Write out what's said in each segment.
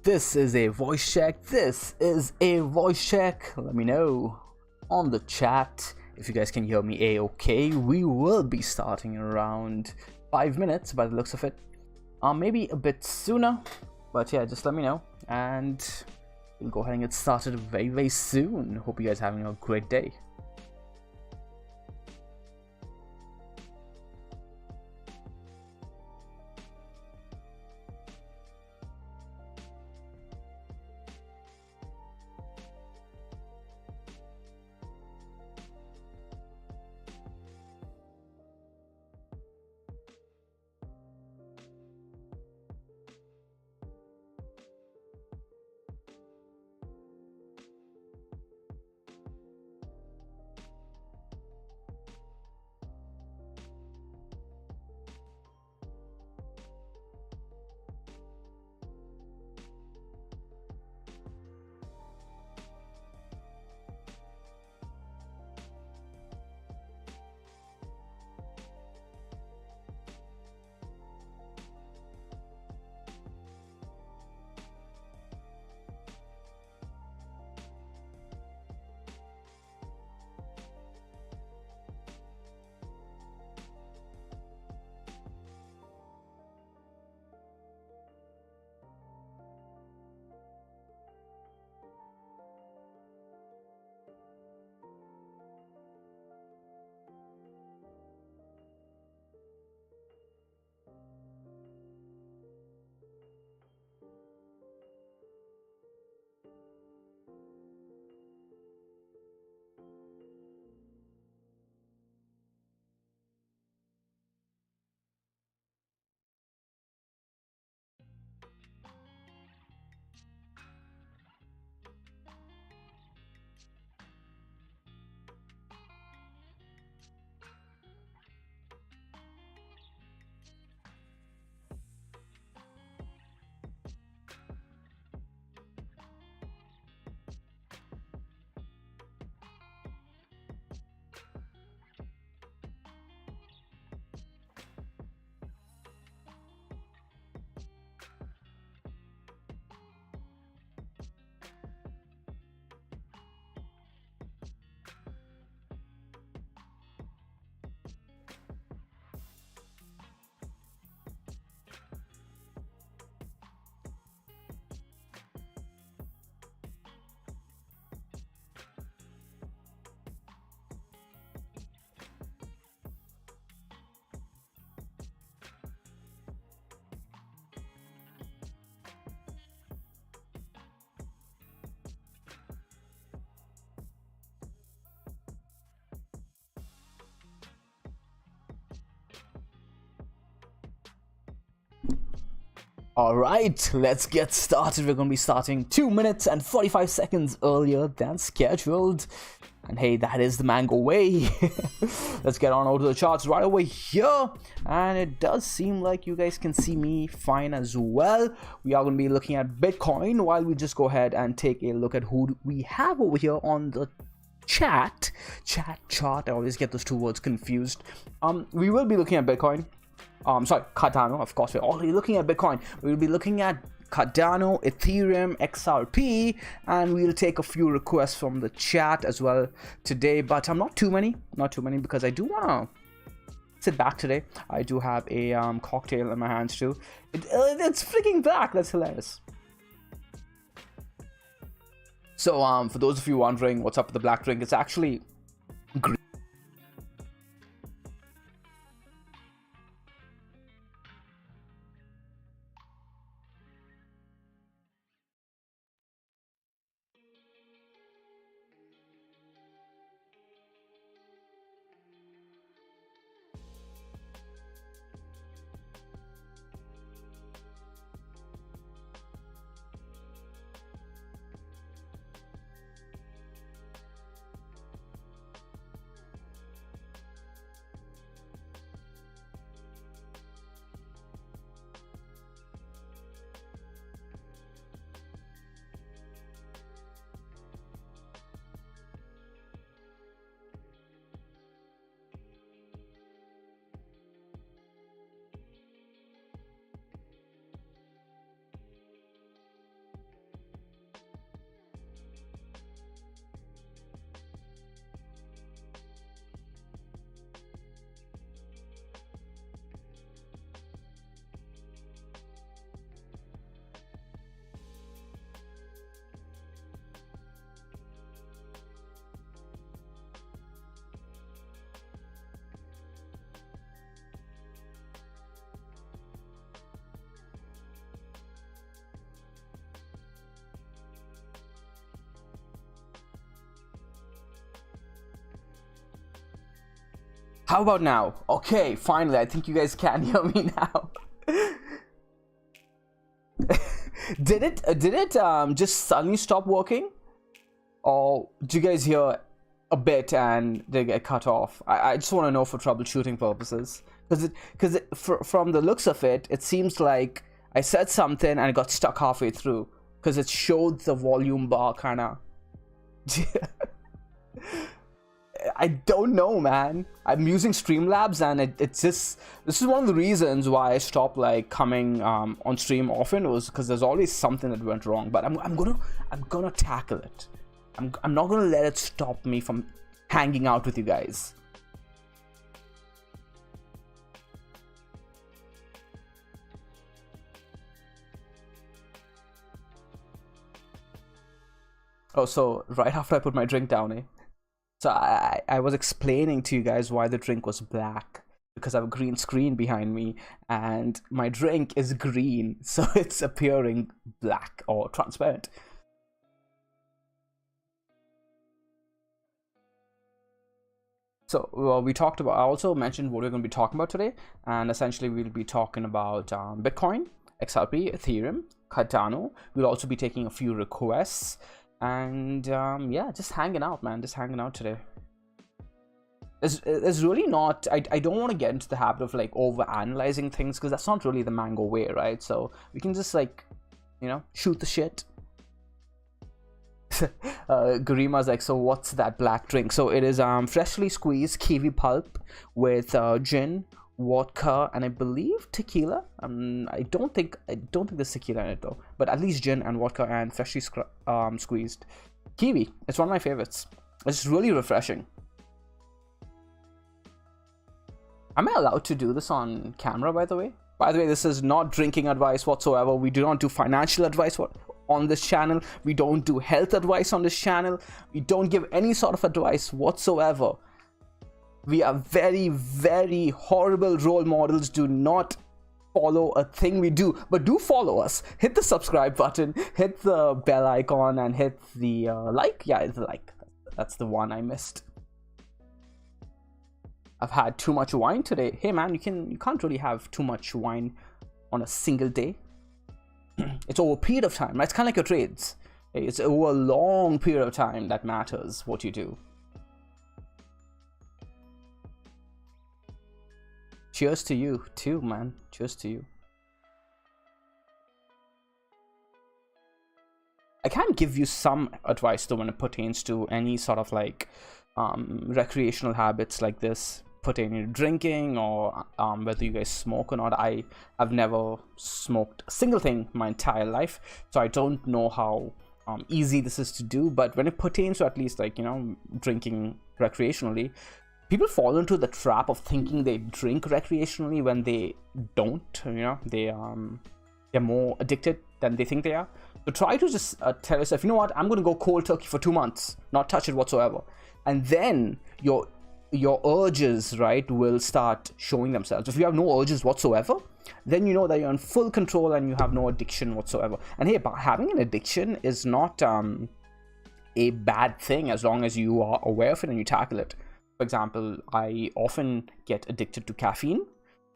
this is a voice check. This is a voice check. Let me know on the chat if you guys can hear me a-okay. We will be starting in around 5 minutes by the looks of it. Maybe a bit sooner, but yeah, just let me know and we'll go ahead and get started very soon. Hope you guys are having a great day. Alright, let's get started. We're going to be starting 2 minutes and 45 seconds earlier than scheduled. And hey, that is the mango way. Let's get on over to the charts right over here. And it does seem like you guys can see me fine as well. We are going to be looking at Bitcoin while we just go ahead and take a look at who we have over here on the chart. I always get those two words confused. We will be looking at Bitcoin. Sorry, Cardano, of course. We're already looking at Bitcoin. We'll be looking at Cardano, Ethereum, XRP, and we'll take a few requests from the chat as well today. But not too many, because I do want to sit back today. I do have a cocktail in my hands too. It's freaking black. That's hilarious. So for those of you wondering what's up with the black drink, it's actually green. How about now? Okay, finally, I think you guys can hear me now. Did it just suddenly stop working? Or do you guys hear a bit and they get cut off? I just want to know for troubleshooting purposes. Because from the looks of it, it seems like I said something and it got stuck halfway through. Because it showed the volume bar kind of... I don't know, man. I'm using Streamlabs and it's just... This is one of the reasons why I stopped like coming on stream often, was because there's always something that went wrong. But I'm gonna tackle it. I'm not gonna let it stop me from hanging out with you guys. Oh, so right after I put my drink down, eh? So I was explaining to you guys why the drink was black. Because I have a green screen behind me and my drink is green, so it's appearing black or transparent. So we talked about, I also mentioned what we're going to be talking about today, and essentially we'll be talking about Bitcoin, XRP, Ethereum, Cardano. We'll also be taking a few requests, and yeah, just hanging out, man, just hanging out today. It's really not, I don't want to get into the habit of like over analyzing things, because that's not really the Mango way, right? So we can just like, you know, shoot the shit. Garima's like, so what's that black drink? So it is freshly squeezed kiwi pulp with gin, vodka, and I believe tequila. I don't think there's tequila in it though, but at least gin and vodka and freshly squeezed kiwi. It's one of my favorites. It's really refreshing. Am I allowed to do this on camera, by the way? By the way, this is not drinking advice whatsoever. We do not do financial advice on this channel. We don't do health advice on this channel. We don't give any sort of advice whatsoever. We are very, very horrible role models. Do not follow a thing we do, but do follow us. Hit the subscribe button, hit the bell icon, and hit the like. Yeah, it's the like. That's the one I missed. I've had too much wine today. Hey man, you can't really have too much wine on a single day. It's over a period of time, right? It's kind of like your trades. It's over a long period of time that matters what you do. Cheers to you too, man. Cheers to you. I can give you some advice though when it pertains to any sort of like recreational habits like this, pertaining to drinking or whether you guys smoke or not. I have never smoked a single thing my entire life, so I don't know how easy this is to do. But when it pertains to at least like, you know, drinking recreationally, people fall into the trap of thinking they drink recreationally when they don't. You know, they're more addicted than they think they are. So try to just tell yourself, you know what, I'm going to go cold turkey for 2 months, not touch it whatsoever. And then your urges, right, will start showing themselves. If you have no urges whatsoever, then you know that you're in full control and you have no addiction whatsoever. And hey, having an addiction is not a bad thing as long as you are aware of it and you tackle it. For example, I often get addicted to caffeine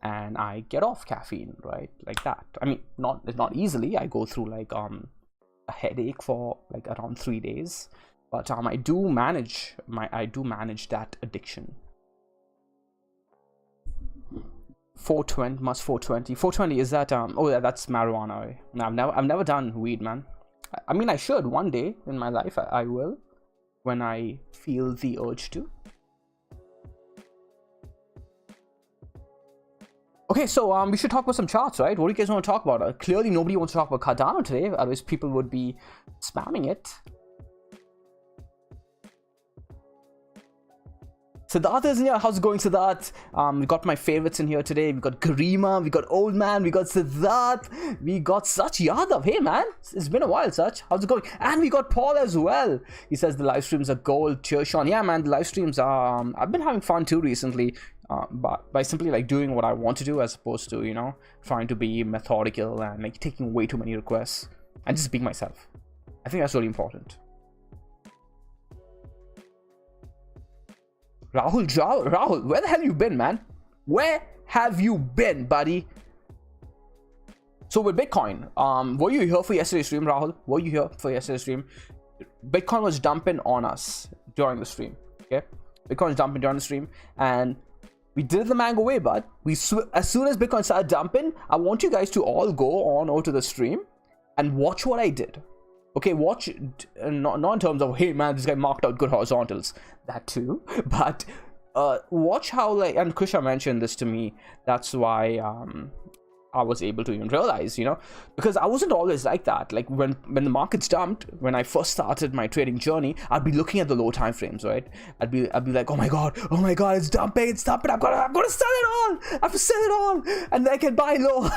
and I get off caffeine, right, like that. I mean, not easily. I go through like a headache for like around 3 days. But I do manage that addiction. 420 must 420. 420 is that oh yeah, that's marijuana. No, I've never done weed, man. I mean, I should one day in my life. I will, when I feel the urge to. Okay, so we should talk about some charts, right? What do you guys want to talk about? Clearly, nobody wants to talk about Cardano today. Otherwise, people would be spamming it. Siddharth is in here. How's it going, Siddharth? We got my favorites in here today. We got Garima, we got Old Man, we got Siddharth, we got Sach Yadav. Hey man, it's been a while, Sach. How's it going? And we got Paul as well. He says the live streams are gold. Cheers, Sean. Yeah man, the live streams are I've been having fun too recently, but by simply like doing what I want to do as opposed to, you know, trying to be methodical and like taking way too many requests and just being myself. I think that's really important. Rahul, where the hell you been, man? Where have you been, buddy? So with Bitcoin, were you here for yesterday's stream, Rahul? Were you here for yesterday's stream? Bitcoin was dumping on us during the stream. Okay, Bitcoin was dumping during the stream, and we did it the mango way, bud. As soon as Bitcoin started dumping, I want you guys to all go on over to the stream and watch what I did. Okay, watch, not in terms of, hey man, this guy marked out good horizontals, that too, but watch how, like, and Krisha mentioned this to me, that's why I was able to even realize, you know, because I wasn't always like that. Like when the markets dumped, when I first started my trading journey, I'd be looking at the low time frames, right? I'd be like, oh my god, it's dumping, I'm gonna sell it all, I have to sell it all, and then I can buy low,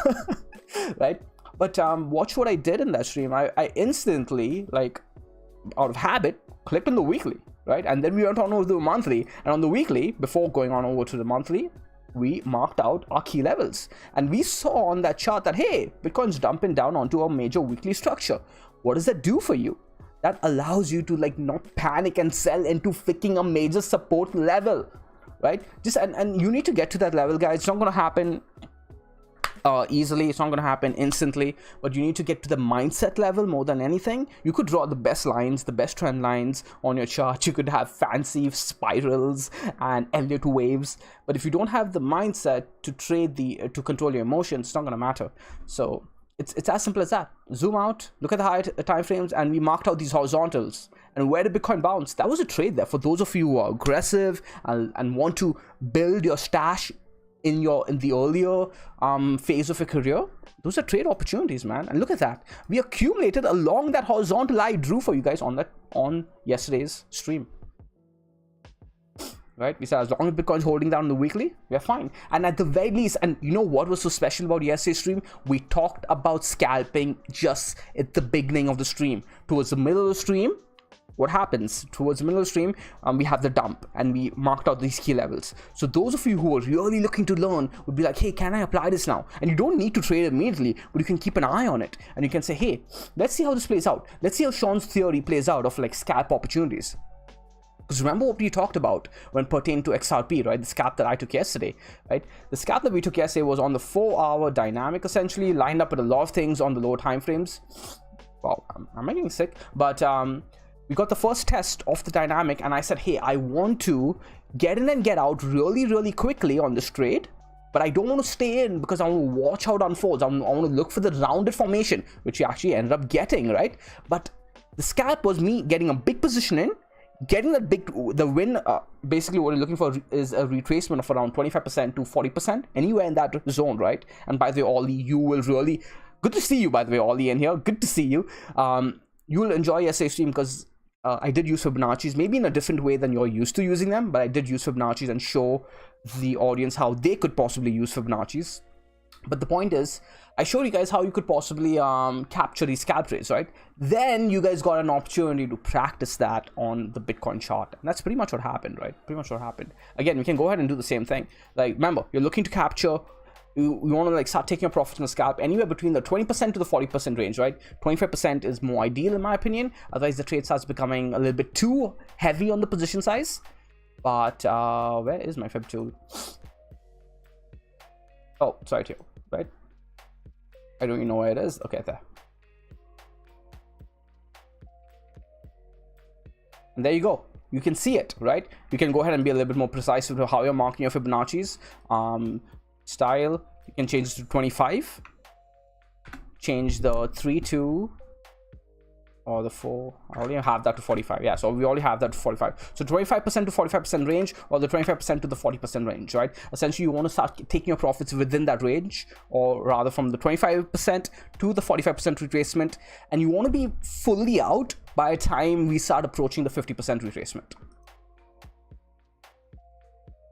right? But watch what I did in that stream. I instantly, like, out of habit, clicked on the weekly, right? And then we went on over to the monthly, and on the weekly, before going on over to the monthly, we marked out our key levels, and we saw on that chart that, hey, Bitcoin's dumping down onto a major weekly structure. What does that do for you? That allows you to, like, not panic and sell into freaking a major support level, right? Just and you need to get to that level, guys. It's not going to happen easily, it's not going to happen instantly, but you need to get to the mindset level more than anything. You could draw the best lines, the best trend lines on your chart. You could have fancy spirals and Elliott waves, but if you don't have the mindset to trade to control your emotions, it's not going to matter. So it's as simple as that. Zoom out, look at the high time frames, and we marked out these horizontals. And where did Bitcoin bounce? That was a trade there for those of you who are aggressive and want to build your stash in the earlier phase of your career. Those are trade opportunities, man. And look at that, we accumulated along that horizontal I drew for you guys on yesterday's stream, right? We said as long as Bitcoin's holding down the weekly, we're fine. And at the very least, and you know what was so special about yesterday's stream? We talked about scalping just at the beginning of the stream. Towards the middle of the stream, what happens? Towards the middle of the stream, we have the dump, and we marked out these key levels. So those of you who are really looking to learn would be like, hey, can I apply this now? And you don't need to trade immediately, but you can keep an eye on it, and you can say, hey, let's see how this plays out. Let's see how Sean's theory plays out of, like, scalp opportunities. Because remember what we talked about when pertaining to XRP, right? The scalp that I took yesterday, right? The scalp that we took yesterday was on the 4-hour dynamic, essentially, lined up with a lot of things on the lower time frames. Wow, am I getting sick? But we got the first test of the dynamic, and I said, hey, I want to get in and get out really, really quickly on this trade, but I don't want to stay in because I want to watch how it unfolds. I want to look for the rounded formation, which we actually ended up getting, right? But the scalp was me getting a big position in, getting the win. Basically what you're looking for is a retracement of around 25% to 40%, anywhere in that zone, right? And by the way, Ollie, you will really, good to see you, by the way, Ollie, in here, good to see you. You will enjoy yesterday's stream because I did use Fibonacci's, maybe in a different way than you're used to using them, but I did use Fibonacci's and show the audience how they could possibly use Fibonacci's. But the point is, I showed you guys how you could possibly capture these scalp trades, right? Then you guys got an opportunity to practice that on the Bitcoin chart. And that's pretty much what happened, right? Pretty much what happened. Again, we can go ahead and do the same thing. Like, remember, you're looking to capture, you want to, like, start taking your profits on the scalp anywhere between the 20% to the 40% range, right? 25% is more ideal in my opinion. Otherwise, the trade starts becoming a little bit too heavy on the position size. But where is my Fib tool? Oh, it's right here, right? I don't even know where it is. Okay, there. And there you go. You can see it, right? You can go ahead and be a little bit more precise with how you're marking your Fibonacci's. Style, you can change it to 25, change the 3 to, or the 4, I already have that to 45. Yeah, so we already have that to 45. So 25% to 45% range, or the 25% to the 40% range, right? Essentially, you want to start taking your profits within that range, or rather from the 25% to the 45% retracement, and you want to be fully out by the time we start approaching the 50% retracement.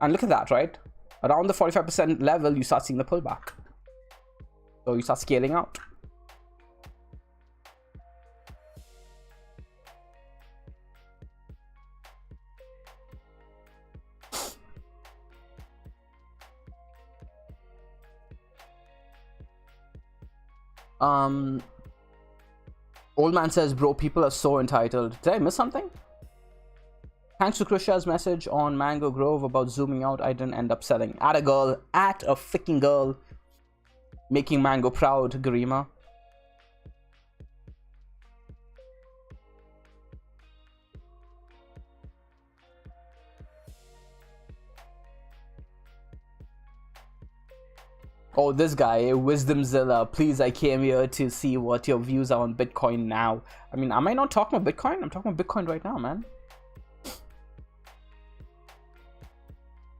And look at that, right? Around the 45% level, you start seeing the pullback. So you start scaling out. Old man says, bro, people are so entitled. Did I miss something? Thanks to Krisha's message on Mango Grove about zooming out, I didn't end up selling. At a girl, at a freaking girl. Making Mango proud, Garima. Oh, this guy, Wisdomzilla. Please, I came here to see what your views are on Bitcoin now. I mean, am I not talking about Bitcoin? I'm talking about Bitcoin right now, man.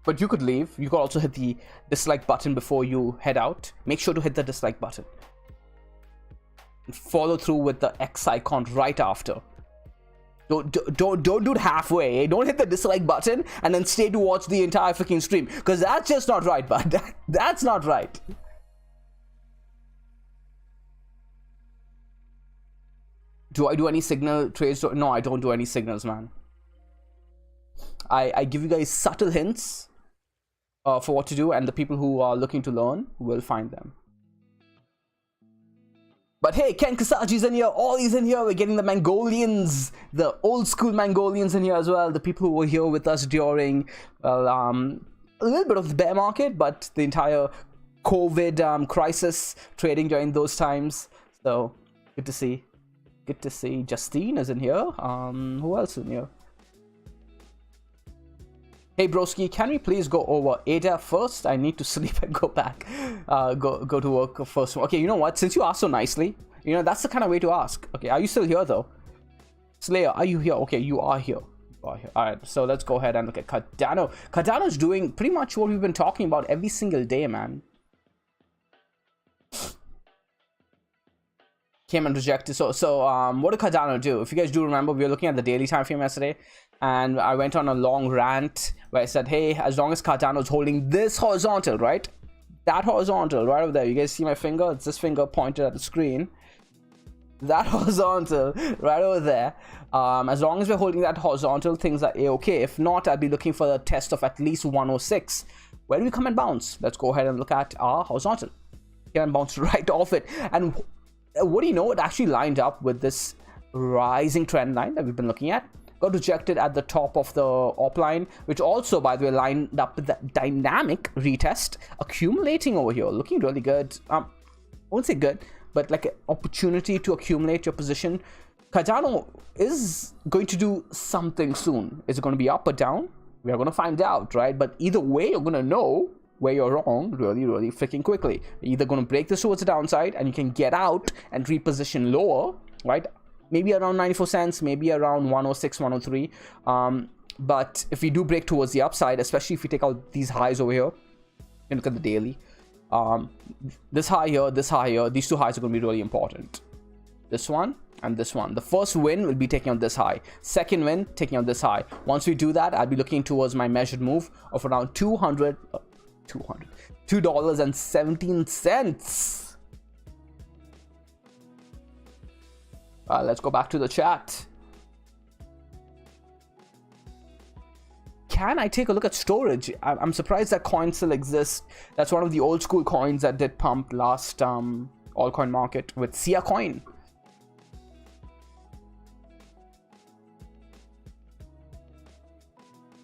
But you could leave. You could also hit the dislike button before you head out. Make sure to hit the dislike button. And follow through with the X icon right after. Don't do it halfway. Don't hit the dislike button and then stay to watch the entire freaking stream, because that's just not right, bud. That's not right. Do I do any signal trades? No, I don't do any signals, man. I give you guys subtle hints for what to do, and the people who are looking to learn will find them. But hey, Ken Kasaji's in here, Ollie's in here, we're getting the Mongolians, the old school Mongolians in here as well, the people who were here with us during, well, a little bit of the bear market, but the entire COVID crisis, trading during those times. So, good to see. Good to see. Justine is in here. Who else is in here? Hey broski, can we please go over ADA first? I need to sleep and go back. Go to work first. Okay, you know what? Since you asked so nicely, you know, that's the kind of way to ask. Okay, are you still here though? Slayer, are you here? Okay, you are here. You are here. Alright, so let's go ahead and look at Cardano. Cardano's doing pretty much what we've been talking about every single day, man. Came and rejected. So what did Cardano do? If you guys do remember, we were looking at the daily time frame yesterday, and I went on a long rant where I said, hey, as long as Cardano is holding this horizontal, right? That horizontal right over there. You guys see my finger? It's this finger pointed at the screen. That horizontal right over there. As long as we're holding that horizontal, things are a-okay. If not, I'll be looking for the test of at least 106. Where do we come and bounce? Let's go ahead and look at our horizontal. Here and bounce right off it. And what do you know? It actually lined up with this rising trend line that we've been looking at. Got rejected at the top of the op line, which also, by the way, lined up with that dynamic retest, accumulating over here, looking really good. I won't say good, but like an opportunity to accumulate your position. Cardano is going to do something soon. Is it going to be up or down? We are going to find out, right? But either way, you're going to know where you're wrong really, really freaking quickly. You're either going to break this towards the downside and you can get out and reposition lower, right? Maybe around 94 cents, maybe around 106, 103. But if we do break towards the upside, especially if we take out these highs over here, and look at the daily, this high here, these two highs are going to be really important. This one and this one. The first win will be taking out this high. Second win, taking out this high. Once we do that, I'll be looking towards my measured move of around $2.17. Let's go back to the chat. Can I take a look at storage? I'm surprised that coin still exists. That's one of the old school coins that did pump last altcoin market with Sia coin.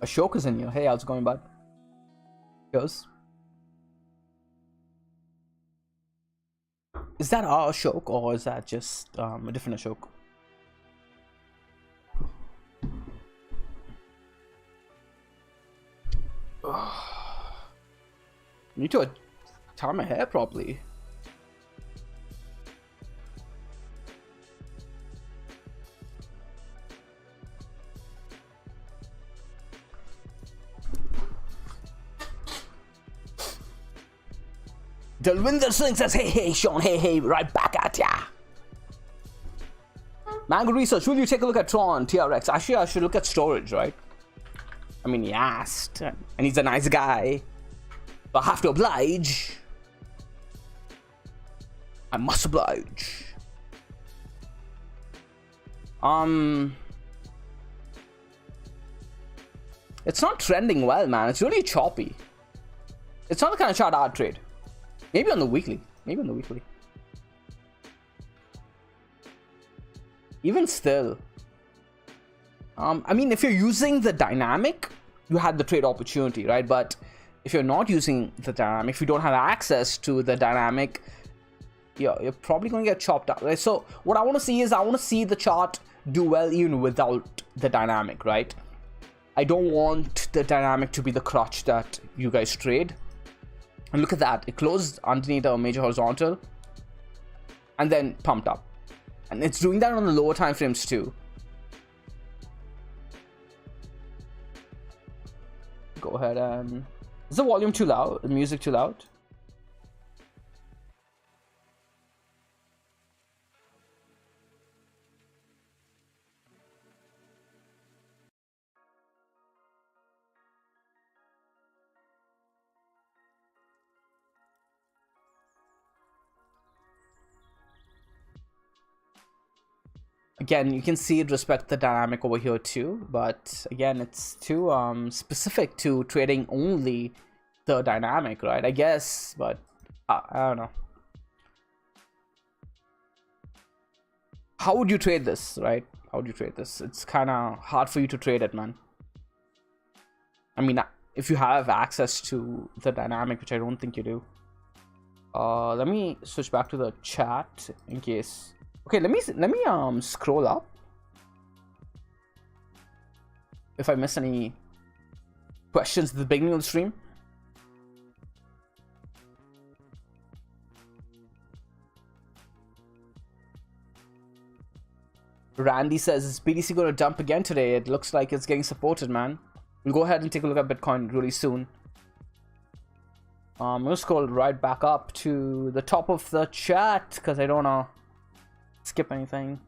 Ashok is in here. Hey, how's it going, bud? Cheers. Is that our Ashok, or is that just a different Ashok? Need to tie my hair properly. Dalwinder Singh says, hey, Sean, hey, right back at ya. Mango Research, will you take a look at Tron, TRX? Actually, I should look at storage, right? I mean, he asked, and he's a nice guy. But I have to oblige. I must oblige. It's not trending well, man. It's really choppy. It's not the kind of chart I'd trade. Maybe on the weekly. Even still. I mean, if you're using the dynamic, you had the trade opportunity, right? But if you're not using the dynamic, if you don't have access to the dynamic, you're probably going to get chopped up, right? So what I want to see is I want to see the chart do well even without the dynamic, right? I don't want the dynamic to be the crutch that you guys trade. And look at that. It closed underneath a major horizontal and then pumped up. And it's doing that on the lower time frames too. Go ahead and... Is the volume too loud? The music too loud? Again, you can see it respect the dynamic over here too, but again, it's too specific to trading only the dynamic, right? I guess, but I don't know. How would you trade this, right? How would you trade this? It's kind of hard for you to trade it, man. I mean, if you have access to the dynamic, which I don't think you do. Let me switch back to the chat in case. Okay, let me scroll up. If I miss any questions at the beginning of the stream. Randy says, is BTC going to dump again today? It looks like it's getting supported, man. We'll go ahead and take a look at Bitcoin really soon. I'm going to scroll right back up to the top of the chat because I don't know. Skip anything.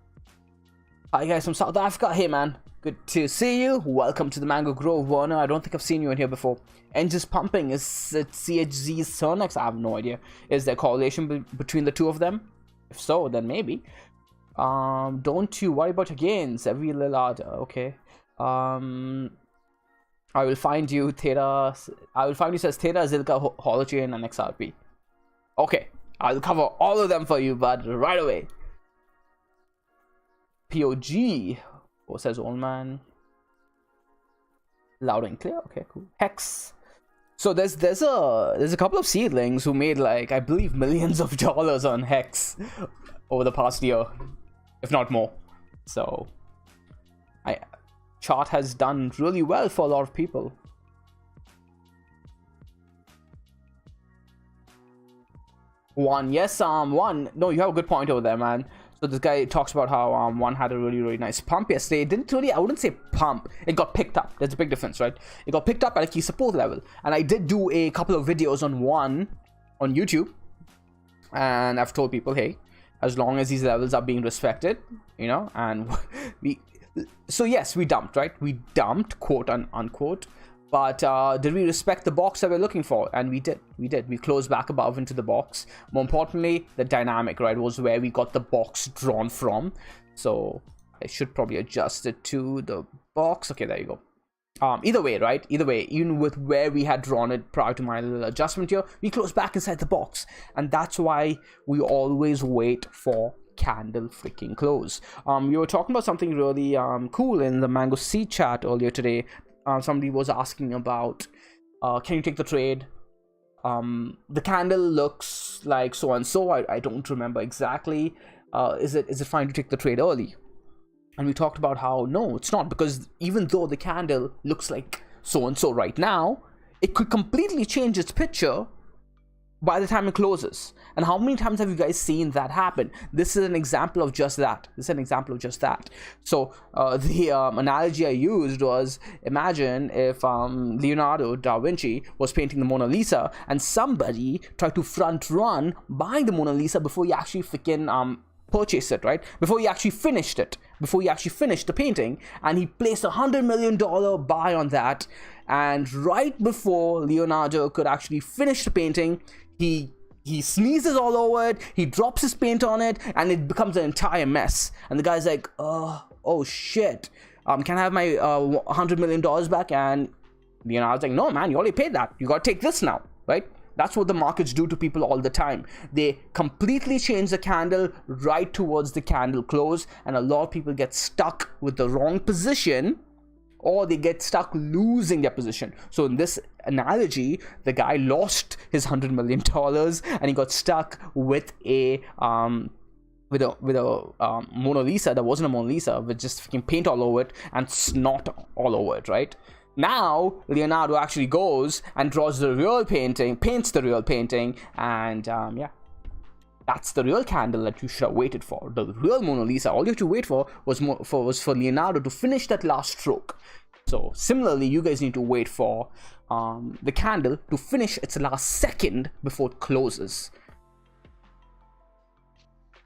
Hi guys from South Africa. Hey man, good to see you. Welcome to the Mango Grove, Warner. I don't think I've seen you in here before. Engines pumping, is it CHZ's Cernex? I have no idea. Is there correlation between the two of them? If so, then maybe. Don't you worry about your gains. Every Lillard. Okay. I will find you Theta. I will find you says Theta, Zilka, Holochain, and XRP. Okay, I'll cover all of them for you, but right away. POG, what says old man? Loud and clear. Okay, cool. Hex. So there's a couple of seedlings who made like I believe millions of dollars on Hex over the past year, if not more. So chart has done really well for a lot of people. One, yes, one. No, you have a good point over there, man. So this guy talks about how one had a really nice pump yesterday. It didn't really, I wouldn't say pump. It got picked up. There's a big difference, right? It got picked up at a key support level. And I did do a couple of videos on one on YouTube. And I've told people, hey, as long as these levels are being respected, you know, and so yes, we dumped, right? We dumped, quote unquote. But did we respect the box that we're looking for? And we did. We closed back above into the box. More importantly, the dynamic, right, was where we got the box drawn from. So I should probably adjust it to the box. Okay, there you go. Either way, right? Either way, even with where we had drawn it prior to my little adjustment here, we closed back inside the box. And that's why we always wait for candle freaking close. We were talking about something really cool in the Mango C chat earlier today. Somebody was asking about can you take the trade? The candle looks like so and so. I don't remember exactly. Is it fine to take the trade early? And we talked about how no, it's not, because even though the candle looks like so and so right now, it could completely change its picture by the time it closes. And how many times have you guys seen that happen? This is an example of just that. So the analogy I used was, imagine if Leonardo da Vinci was painting the Mona Lisa and somebody tried to front run buying the Mona Lisa before you actually freaking purchased it, right? Before he actually finished it, before he actually finished the painting, and he placed $100 million buy on that, and right before Leonardo could actually finish the painting, he sneezes all over it, he drops his paint on it, and it becomes an entire mess. And the guy's like, oh shit, can I have my $100 million back? And Leonardo's like, no man, you already paid that, you gotta take this now, right? That's what the markets do to people all the time. They completely change the candle right towards the candle close, and a lot of people get stuck with the wrong position, or they get stuck losing their position. So in this analogy, the guy lost his $100 million and he got stuck with a Mona Lisa that wasn't a Mona Lisa, with just fucking paint all over it and snot all over it, right? Now Leonardo actually goes and draws the real painting, paints the real painting, and yeah, that's the real candle that you should have waited for. The real Mona Lisa, all you have to wait for was for Leonardo to finish that last stroke. So similarly, you guys need to wait for the candle to finish its last second before it closes.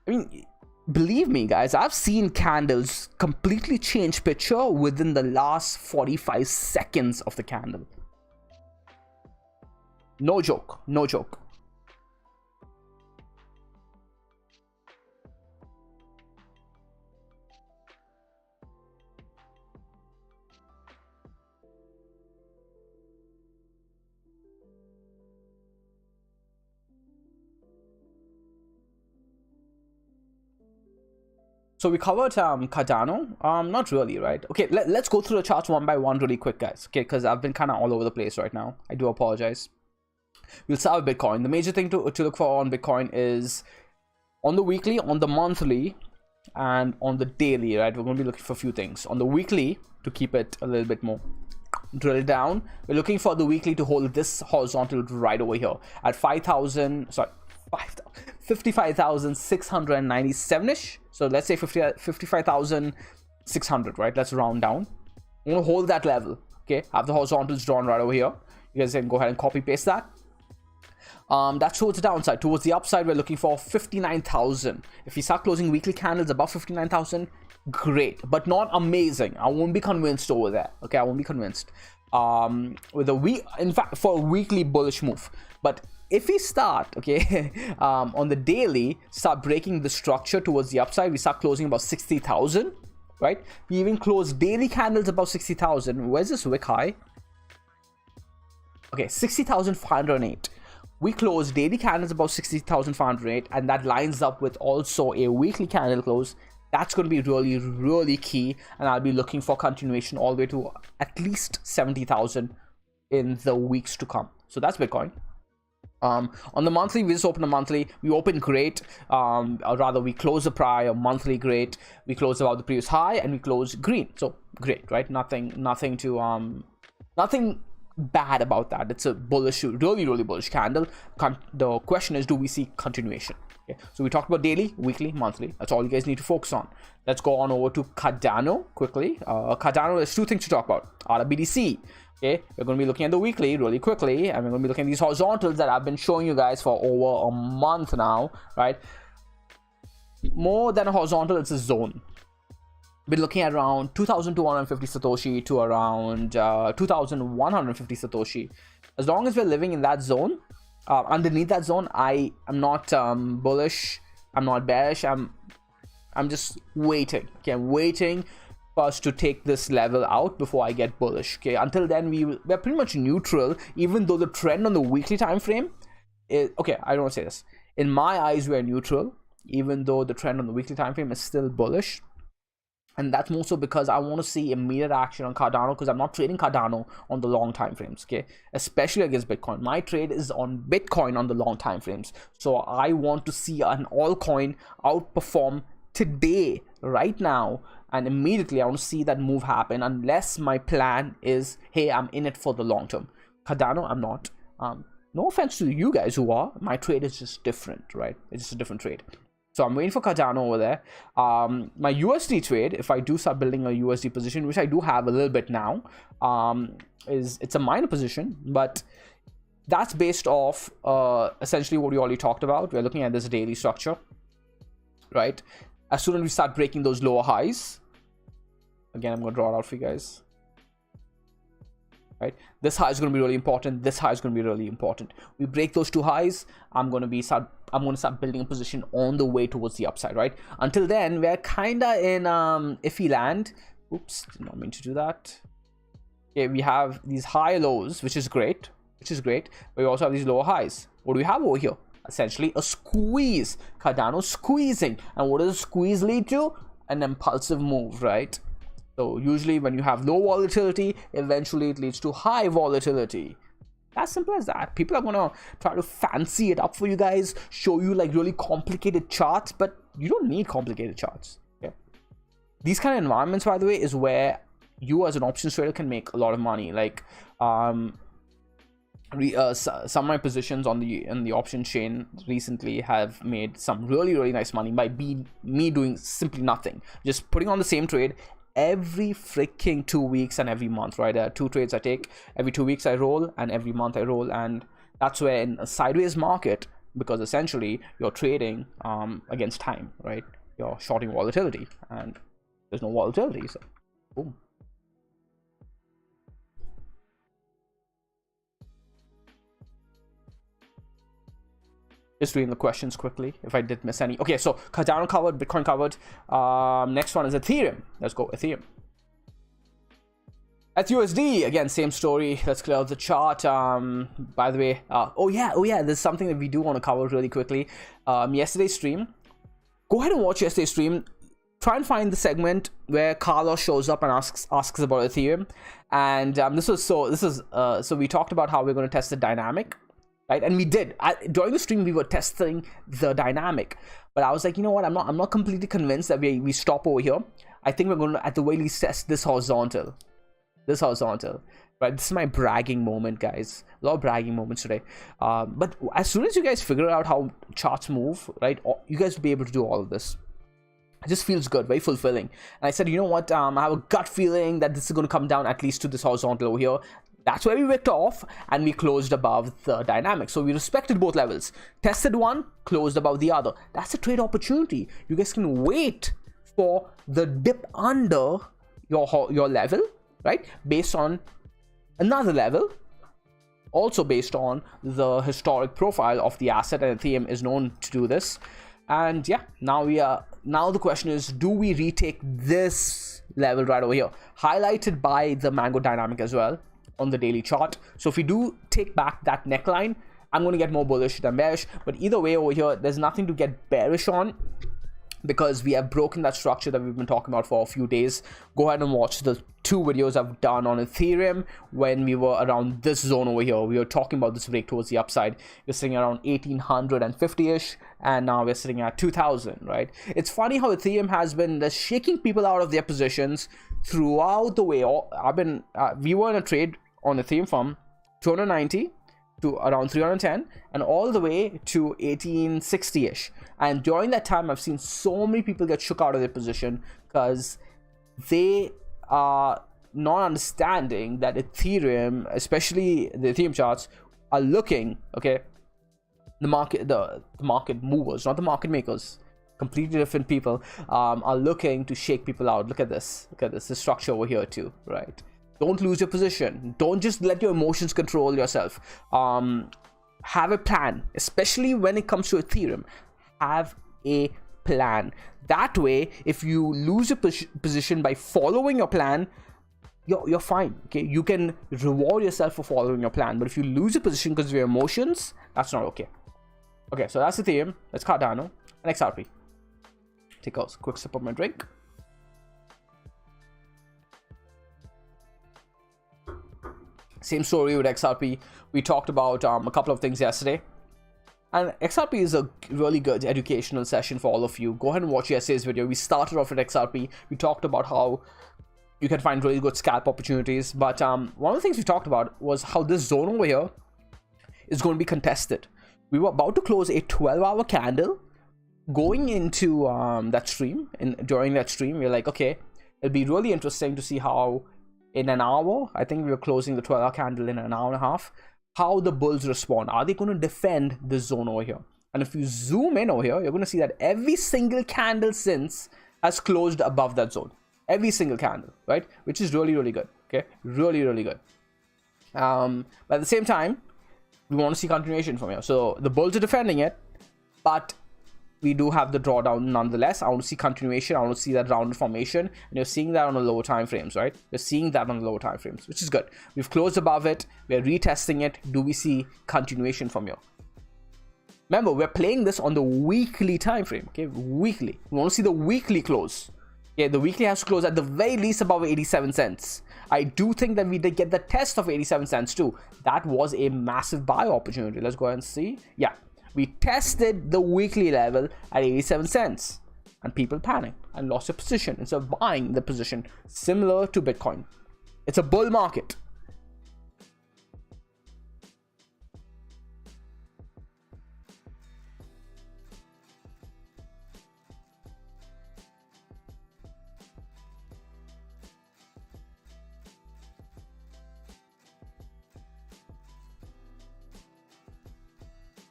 I mean, believe me, guys, I've seen candles completely change picture within the last 45 seconds of the candle. No joke, no joke. So we covered Cardano. Not really, right? Okay, let's go through the charts one by one really quick, guys. Okay, because I've been kind of all over the place right now. I do apologize. We'll start with Bitcoin. The major thing to look for on Bitcoin is on the weekly, on the monthly, and on the daily, right? We're going to be looking for a few things. On the weekly, to keep it a little bit more drill down, we're looking for the weekly to hold this horizontal right over here at 55,697-ish. So let's say 55,600, right? Let's round down. I'm going to hold that level, okay? Have the horizontals drawn right over here. You guys can go ahead and copy paste that. That's towards the downside. Towards the upside, we're looking for 59,000. If we start closing weekly candles above 59,000, great, but not amazing. I won't be convinced over there, okay? I won't be convinced with a week, in fact, for a weekly bullish move. But if we start, okay, on the daily, start breaking the structure towards the upside, we start closing about 60,000, right? We even close daily candles above 60,000. Where's this wick high? Okay, 60,508. We close daily candles above 60,508, and that lines up with also a weekly candle close. That's going to be really, really key, and I'll be looking for continuation all the way to at least 70,000 in the weeks to come. So that's Bitcoin. On the monthly, we just open a monthly. We open great, or rather we close the prior monthly great. We close about the previous high, and we close green. So great, right? Nothing bad about that. It's a bullish, really, really bullish candle. The question is, do we see continuation? Okay, so we talked about daily, weekly, monthly. That's all you guys need to focus on. Let's go on over to Cardano quickly. Cardano, there's two things to talk about. RBDC. Okay, we're going to be looking at the weekly really quickly, and we're going to be looking at these horizontals that I've been showing you guys for over a month now, right? More than a horizontal, it's a zone. Been looking at around 2,250 Satoshi to around 2,150 Satoshi. As long as we're living in that zone, underneath that zone, I am not bullish, I'm not bearish, I'm just waiting. Okay, I'm waiting for us to take this level out before I get bullish. Okay, until then we're pretty much neutral, even though the trend on the weekly time frame is okay. I don't want to say this. In my eyes, we're neutral, even though the trend on the weekly time frame is still bullish. And that's more so because I want to see immediate action on Cardano, because I'm not trading Cardano on the long time frames, okay? Especially against Bitcoin. My trade is on Bitcoin on the long time frames. So I want to see an altcoin outperform today, right now, and immediately. I want to see that move happen, unless my plan is, hey, I'm in it for the long term. Cardano, I'm not. No offense to you guys who are. My trade is just different, right? It's just a different trade. So I'm waiting for Cardano over there. My USD trade, if I do start building a USD position, which I do have a little bit now, it's a minor position, but that's based off essentially what we already talked about. We're looking at this daily structure, right? As soon as we start breaking those lower highs, again, I'm going to draw it out for you guys. Right, this high is going to be really important. This high is going to be really important. We break those two highs, I'm going to start building a position on the way towards the upside. Right, until then, we're kinda in iffy land. Oops, did not mean to do that. Okay, we have these high lows, which is great. which is great. But we also have these lower highs. What do we have over here? Essentially a squeeze. Cardano squeezing. And what does a squeeze lead to? An impulsive move, right? So usually when you have low volatility, eventually it leads to high volatility. As simple as that. People are gonna try to fancy it up for you guys, show you like really complicated charts, but you don't need complicated charts. Okay. These kind of environments, by the way, is where you as an options trader can make a lot of money. Like some of my positions on the option chain recently have made some really nice money by me doing simply nothing, just putting on the same trade every freaking 2 weeks and every month, right? There are 2 trades I take every 2 weeks, I roll, and every month I roll. And that's where in a sideways market, because essentially you're trading against time, right? You're shorting volatility, and there's no volatility, so boom. Just reading the questions quickly if I did miss any. Okay, so Cardano covered, Bitcoin covered. Next one is Ethereum. Let's go Ethereum. At USD, again, same story. Let's clear out the chart. By the way, oh yeah, there's something that we do want to cover really quickly. Yesterday's stream. Go ahead and watch yesterday's stream. Try and find the segment where Carlos shows up and asks about Ethereum. And so we talked about how we're going to test the dynamic. Right, and we did. During the stream we were testing the dynamic, but I was like, you know what, I'm not completely convinced that we stop over here. I think we're going to at the very least test this horizontal, right? This is my bragging moment, guys. A lot of bragging moments today. But as soon as you guys figure out how charts move, right, you guys will be able to do all of this. It just feels good, very fulfilling. And I said, you know what, I have a gut feeling that this is going to come down at least to this horizontal over here. That's where we wicked off, and we closed above the dynamic. So we respected both levels. Tested one, closed above the other. That's a trade opportunity. You guys can wait for the dip under your level, right? Based on another level. Also based on the historic profile of the asset, and Ethereum is known to do this. And yeah, now the question is, do we retake this level right over here? Highlighted by the Mango dynamic as well on the daily chart. So if we do take back that neckline, I'm going to get more bullish than bearish. But either way over here, there's nothing to get bearish on, because we have broken that structure that we've been talking about for a few days. Go ahead and watch the 2 videos I've done on Ethereum when we were around this zone over here. We were talking about this break towards the upside. We're sitting around 1850-ish, and now we're sitting at 2000, right? It's funny how Ethereum has been shaking people out of their positions throughout the way. We were in a trade on Ethereum from 290 to around 310 and all the way to 1860-ish. And during that time, I've seen so many people get shook out of their position because they are not understanding that Ethereum, especially the Ethereum charts, are looking, okay, the market movers, not the market makers, completely different people, are looking to shake people out. Look at this, the structure over here too, right? Don't lose your position. Don't just let your emotions control yourself. Have a plan, especially when it comes to Ethereum. Have a plan. That way, if you lose your position by following your plan, you're fine. Okay, you can reward yourself for following your plan. But if you lose your position because of your emotions, that's not okay. Okay, so that's Ethereum. That's Cardano and XRP. Take a quick sip of my drink. Same story with XRP. We talked about a couple of things yesterday. And XRP is a really good educational session for all of you. Go ahead and watch yesterday's video. We started off with XRP. We talked about how you can find really good scalp opportunities. But one of the things we talked about was how this zone over here is going to be contested. We were about to close a 12-hour candle going into that stream. And during that stream, we're like, okay, it'll be really interesting to see how in an hour, I think we were closing the 12-hour candle in an hour and a half, how the bulls respond. Are they going to defend this zone over here? And if you zoom in over here, you're going to see that every single candle since has closed above that zone. Every single candle, right? Which is really, really good. Okay, really, really good. But at the same time, we want to see continuation from here. So the bulls are defending it, but we do have the drawdown nonetheless. I want to see continuation. I want to see that rounded formation, and you're seeing that on the lower time frames, right? You're seeing that on the lower time frames, which is good. We've closed above it. We're retesting it. Do we see continuation from here? Remember, we're playing this on the weekly time frame. Okay, weekly. We want to see the weekly close. Yeah, the weekly has to close at the very least above 87 cents. I do think that we did get the test of 87 cents too. That was a massive buy opportunity. Let's go ahead and see. Yeah, we tested the weekly level at 87 cents. And people panicked and lost their position instead of buying the position, similar to Bitcoin. It's a bull market.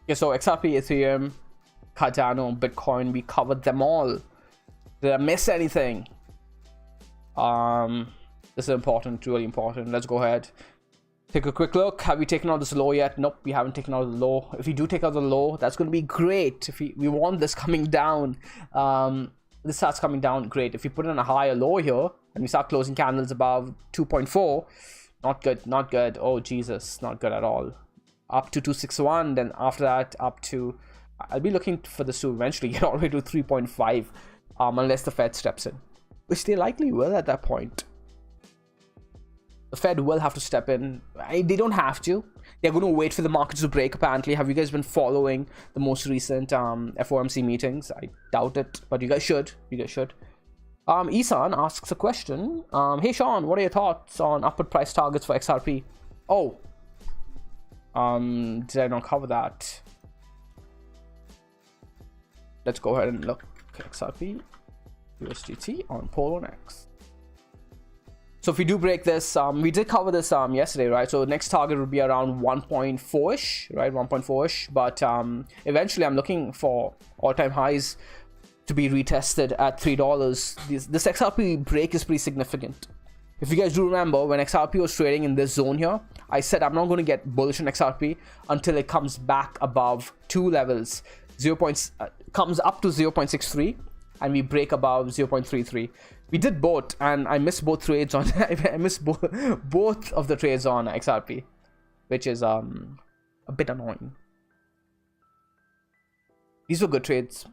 Okay, so XRP, Ethereum, Cardano, Bitcoin, we covered them all. Did I miss anything? This is important, really important. Let's go ahead. Take a quick look. Have we taken out this low yet? Nope, we haven't taken out the low. If we do take out the low, that's going to be great. If we want this coming down, this starts coming down, great. If we put in a higher low here, and we start closing candles above 2.4, not good, not good. Oh, Jesus, not good at all. Up to 261, then after that up to, I'll be looking for this to eventually get all the way to 3.5, unless the Fed steps in, which they likely will at that point. The Fed will have to step in. They don't have to. They're going to wait for the markets to break, apparently. Have you guys been following the most recent FOMC meetings? I doubt it, but you guys should. You guys should. Isan asks a question. Hey Sean, what are your thoughts on upward price targets for XRP? Oh, did I not cover that? Let's go ahead and look. XRP USDT on Polonex. So if we do break this, we did cover this yesterday, right? So next target would be around 1.4ish, right? 1.4ish, but eventually I'm looking for all-time highs to be retested at $3. This XRP break is pretty significant. If you guys do remember, when XRP was trading in this zone here, I said I'm not going to get bullish on XRP until it comes back above two levels. Comes up to 0.63 and we break above 0.33. We did both, and I missed both trades on I missed both of the trades on XRP, which is a bit annoying. These were good trades.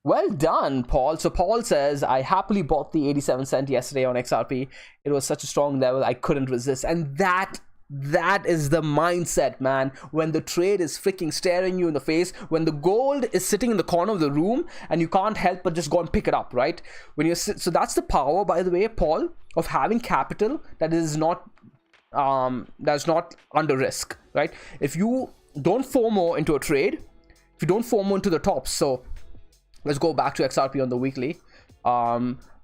Well done, Paul. So Paul says, I happily bought the 87 cent yesterday on XRP. It was such a strong level, I couldn't resist. And that is the mindset, man. When the trade is freaking staring you in the face, when the gold is sitting in the corner of the room and you can't help but just go and pick it up, right? When you so that's the power, by the way, Paul, of having capital that is not that's not under risk, right? If you don't FOMO into a trade, if you don't FOMO into the tops, so let's go back to XRP on the weekly.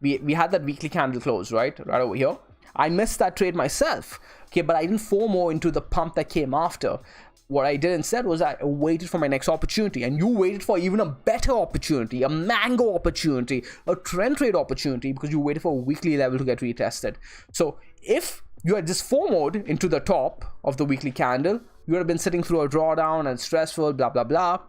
We had that weekly candle close, right over here. I missed that trade myself, okay, but I didn't FOMO into the pump that came after. What I did instead was I waited for my next opportunity, and you waited for even a better opportunity, a mango opportunity, a trend trade opportunity, because you waited for a weekly level to get retested. So if you had just FOMO'd into the top of the weekly candle, you would have been sitting through a drawdown and stressful, blah, blah, blah.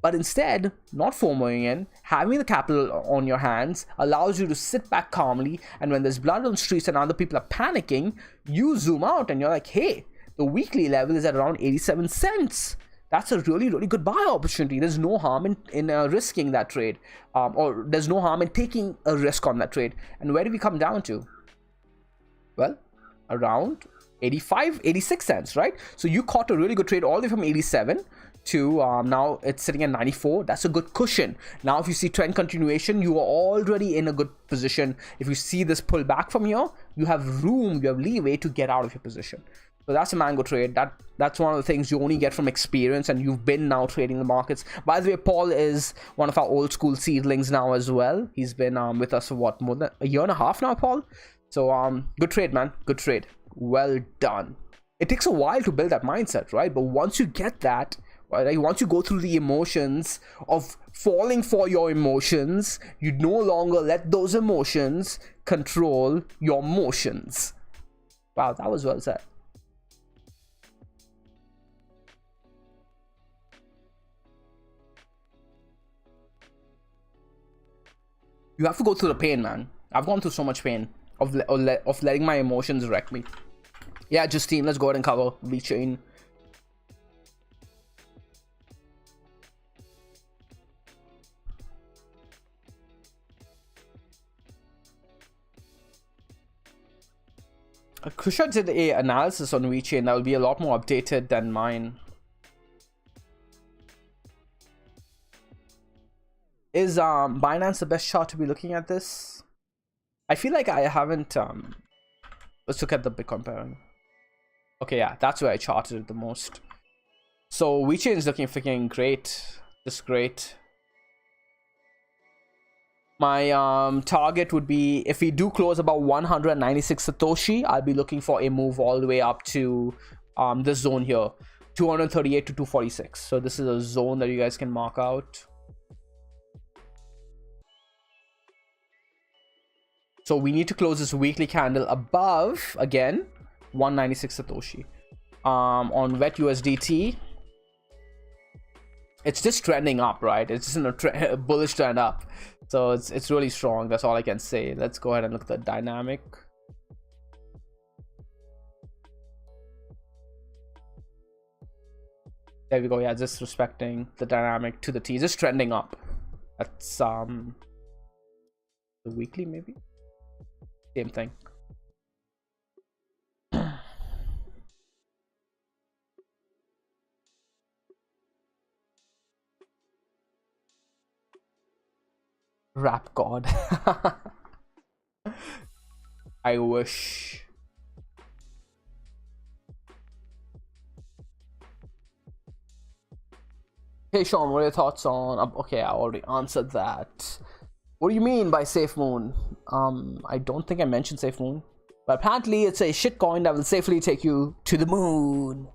But instead, not FOMOing in, having the capital on your hands allows you to sit back calmly, and when there's blood on the streets and other people are panicking, you zoom out and you're like, hey, the weekly level is at around 87 cents. That's a really, really good buy opportunity. There's no harm in risking that trade, or there's no harm in taking a risk on that trade. And where do we come down to? Well, around 86 cents, right? So you caught a really good trade all the way from 87 to now it's sitting at 94. That's a good cushion. Now if you see trend continuation, you are already in a good position. If you see this pull back from here, you have room, you have leeway to get out of your position. So that's a mango trade. That's one of the things you only get from experience, and you've been now trading the markets. By the way, Paul is one of our old school seedlings now as well. He's been with us for what, more than a year and a half now, Paul? So good trade, man, good trade. Well done. It takes a while to build that mindset, right? But once you get that, right? Like, once you go through the emotions of falling for your emotions, you no longer let those emotions control your motions. Wow, that was well said. You have to go through the pain, man. I've gone through so much pain of letting my emotions wreck me. Yeah, Justine, let's go ahead and cover VeChain. Kusha did a analysis on VeChain that will be a lot more updated than mine. Is Binance the best chart to be looking at this? I feel like I haven't. Let's look at the Bitcoin pairing. Okay, yeah, that's where I charted it the most. So VeChain is looking freaking great, just great. My target would be, if we do close about 196 Satoshi, I'll be looking for a move all the way up to this zone here, 238 to 246. So this is a zone that you guys can mark out. So we need to close this weekly candle above, again, 196 Satoshi. On wet USDT, it's just trending up, right? It's just in a bullish trend up. So it's really strong. That's all I can say. Let's go ahead and look at the dynamic. There we go. Yeah, just respecting the dynamic to the T. Just trending up. That's the weekly, maybe. Same thing. Rap God. I wish. Hey Sean, what are your thoughts on... Okay, I already answered that. What do you mean by Safe Moon? I don't think I mentioned Safe Moon. But apparently it's a shitcoin that will safely take you to the moon.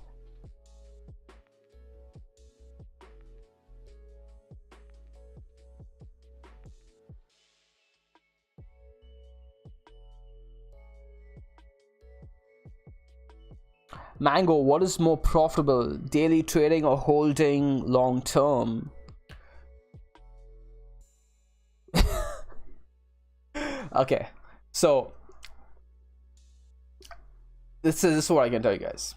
Mango, what is more profitable, daily trading or holding long term? Okay, so this is what I can tell you guys.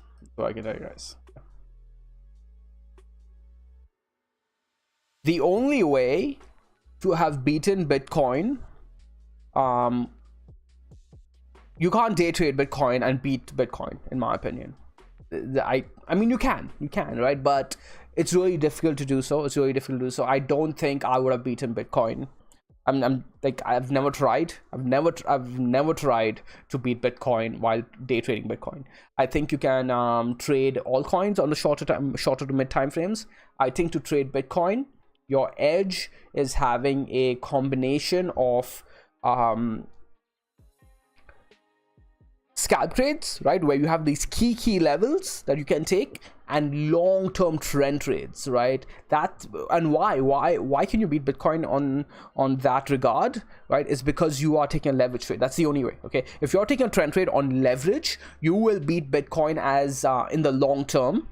The only way to have beaten Bitcoin, you can't day trade Bitcoin and beat Bitcoin, in my opinion. I mean, you can, right? But it's really difficult to do so. I don't think I would have beaten Bitcoin. I'm like, I've never tried. I've never tried to beat Bitcoin while day trading Bitcoin. I think you can trade all coins on the shorter to mid time frames. I think to trade Bitcoin, your edge is having a combination of scalp trades, right, where you have these key levels that you can take, and long-term trend trades, right? That, and why can you beat Bitcoin on that regard, right? It's because you are taking a leverage trade. That's the only way. Okay, if you're taking a trend trade on leverage, you will beat Bitcoin as in the long term,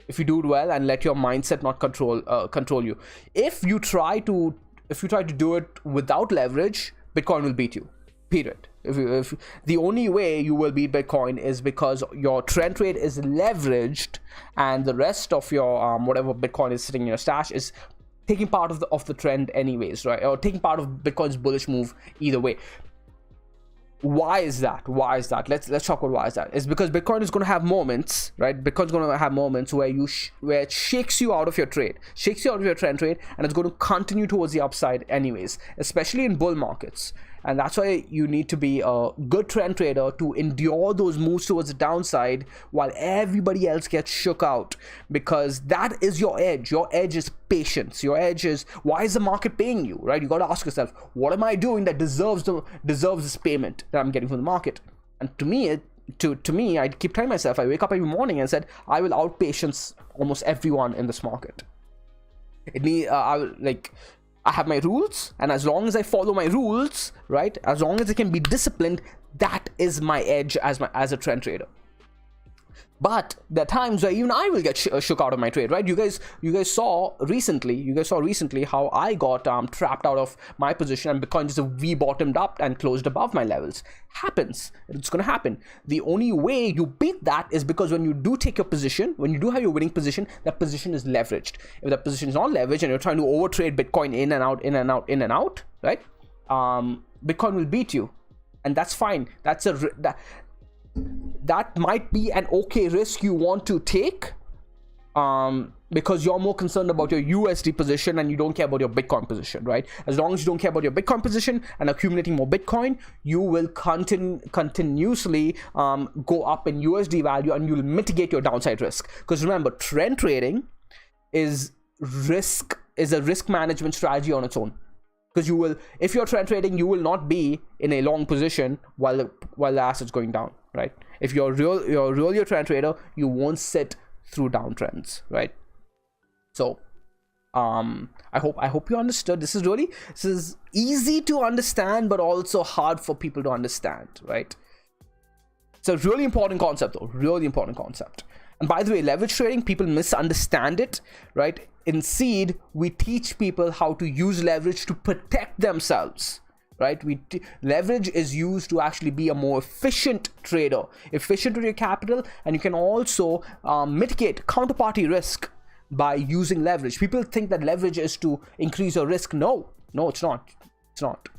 if you do it well and let your mindset not control you. If you try to do it without leverage, Bitcoin will beat you, period. If the only way you will beat Bitcoin is because your trend trade is leveraged and the rest of your whatever Bitcoin is sitting in your stash is taking part of the trend anyways, right? Or taking part of Bitcoin's bullish move either way. Why is that? Let's talk about why is that. It's because Bitcoin is going to have moments, right? Bitcoin's going to have moments where where it shakes you out of your trade, shakes you out of your trend trade, and it's going to continue towards the upside anyways, especially in bull markets. And that's why you need to be a good trend trader to endure those moves towards the downside while everybody else gets shook out, because that is your edge. Your edge is patience. Your edge is, why is the market paying you, right? You got to ask yourself, what am I doing that deserves this payment that I'm getting from the market? And to me, to me, I keep telling myself, I wake up every morning and said, I will outpatience almost everyone in this market. I have my rules, and as long as I follow my rules, right, as long as I can be disciplined, that is my edge as a trend trader. But there are times where even I will get shook out of my trade, right? You guys saw recently how I got trapped out of my position, and Bitcoin just V-bottomed up and closed above my levels. Happens. It's going to happen. The only way you beat that is because when you do take your position, when you do have your winning position, that position is leveraged. If that position is not leveraged and you're trying to overtrade Bitcoin in and out, right? Bitcoin will beat you, and that's fine. That might be an okay risk you want to take, because you're more concerned about your USD position and you don't care about your Bitcoin position, right? As long as you don't care about your Bitcoin position and accumulating more Bitcoin, you will continuously go up in USD value, and you'll mitigate your downside risk. Because remember, trend trading is a risk management strategy on its own. Because if you're trend trading, you will not be in a long position while the asset's going down, right? If you're a trend trader, you won't sit through downtrends, right? So, I hope you understood. This is easy to understand, but also hard for people to understand, right? It's a really important concept, though. Really important concept. And by the way, leverage trading, people misunderstand it, right? In Seed, we teach people how to use leverage to protect themselves, right? Leverage is used to actually be a more efficient trader, efficient with your capital, and you can also mitigate counterparty risk by using leverage. People think that leverage is to increase your risk. No, it's not. It's not.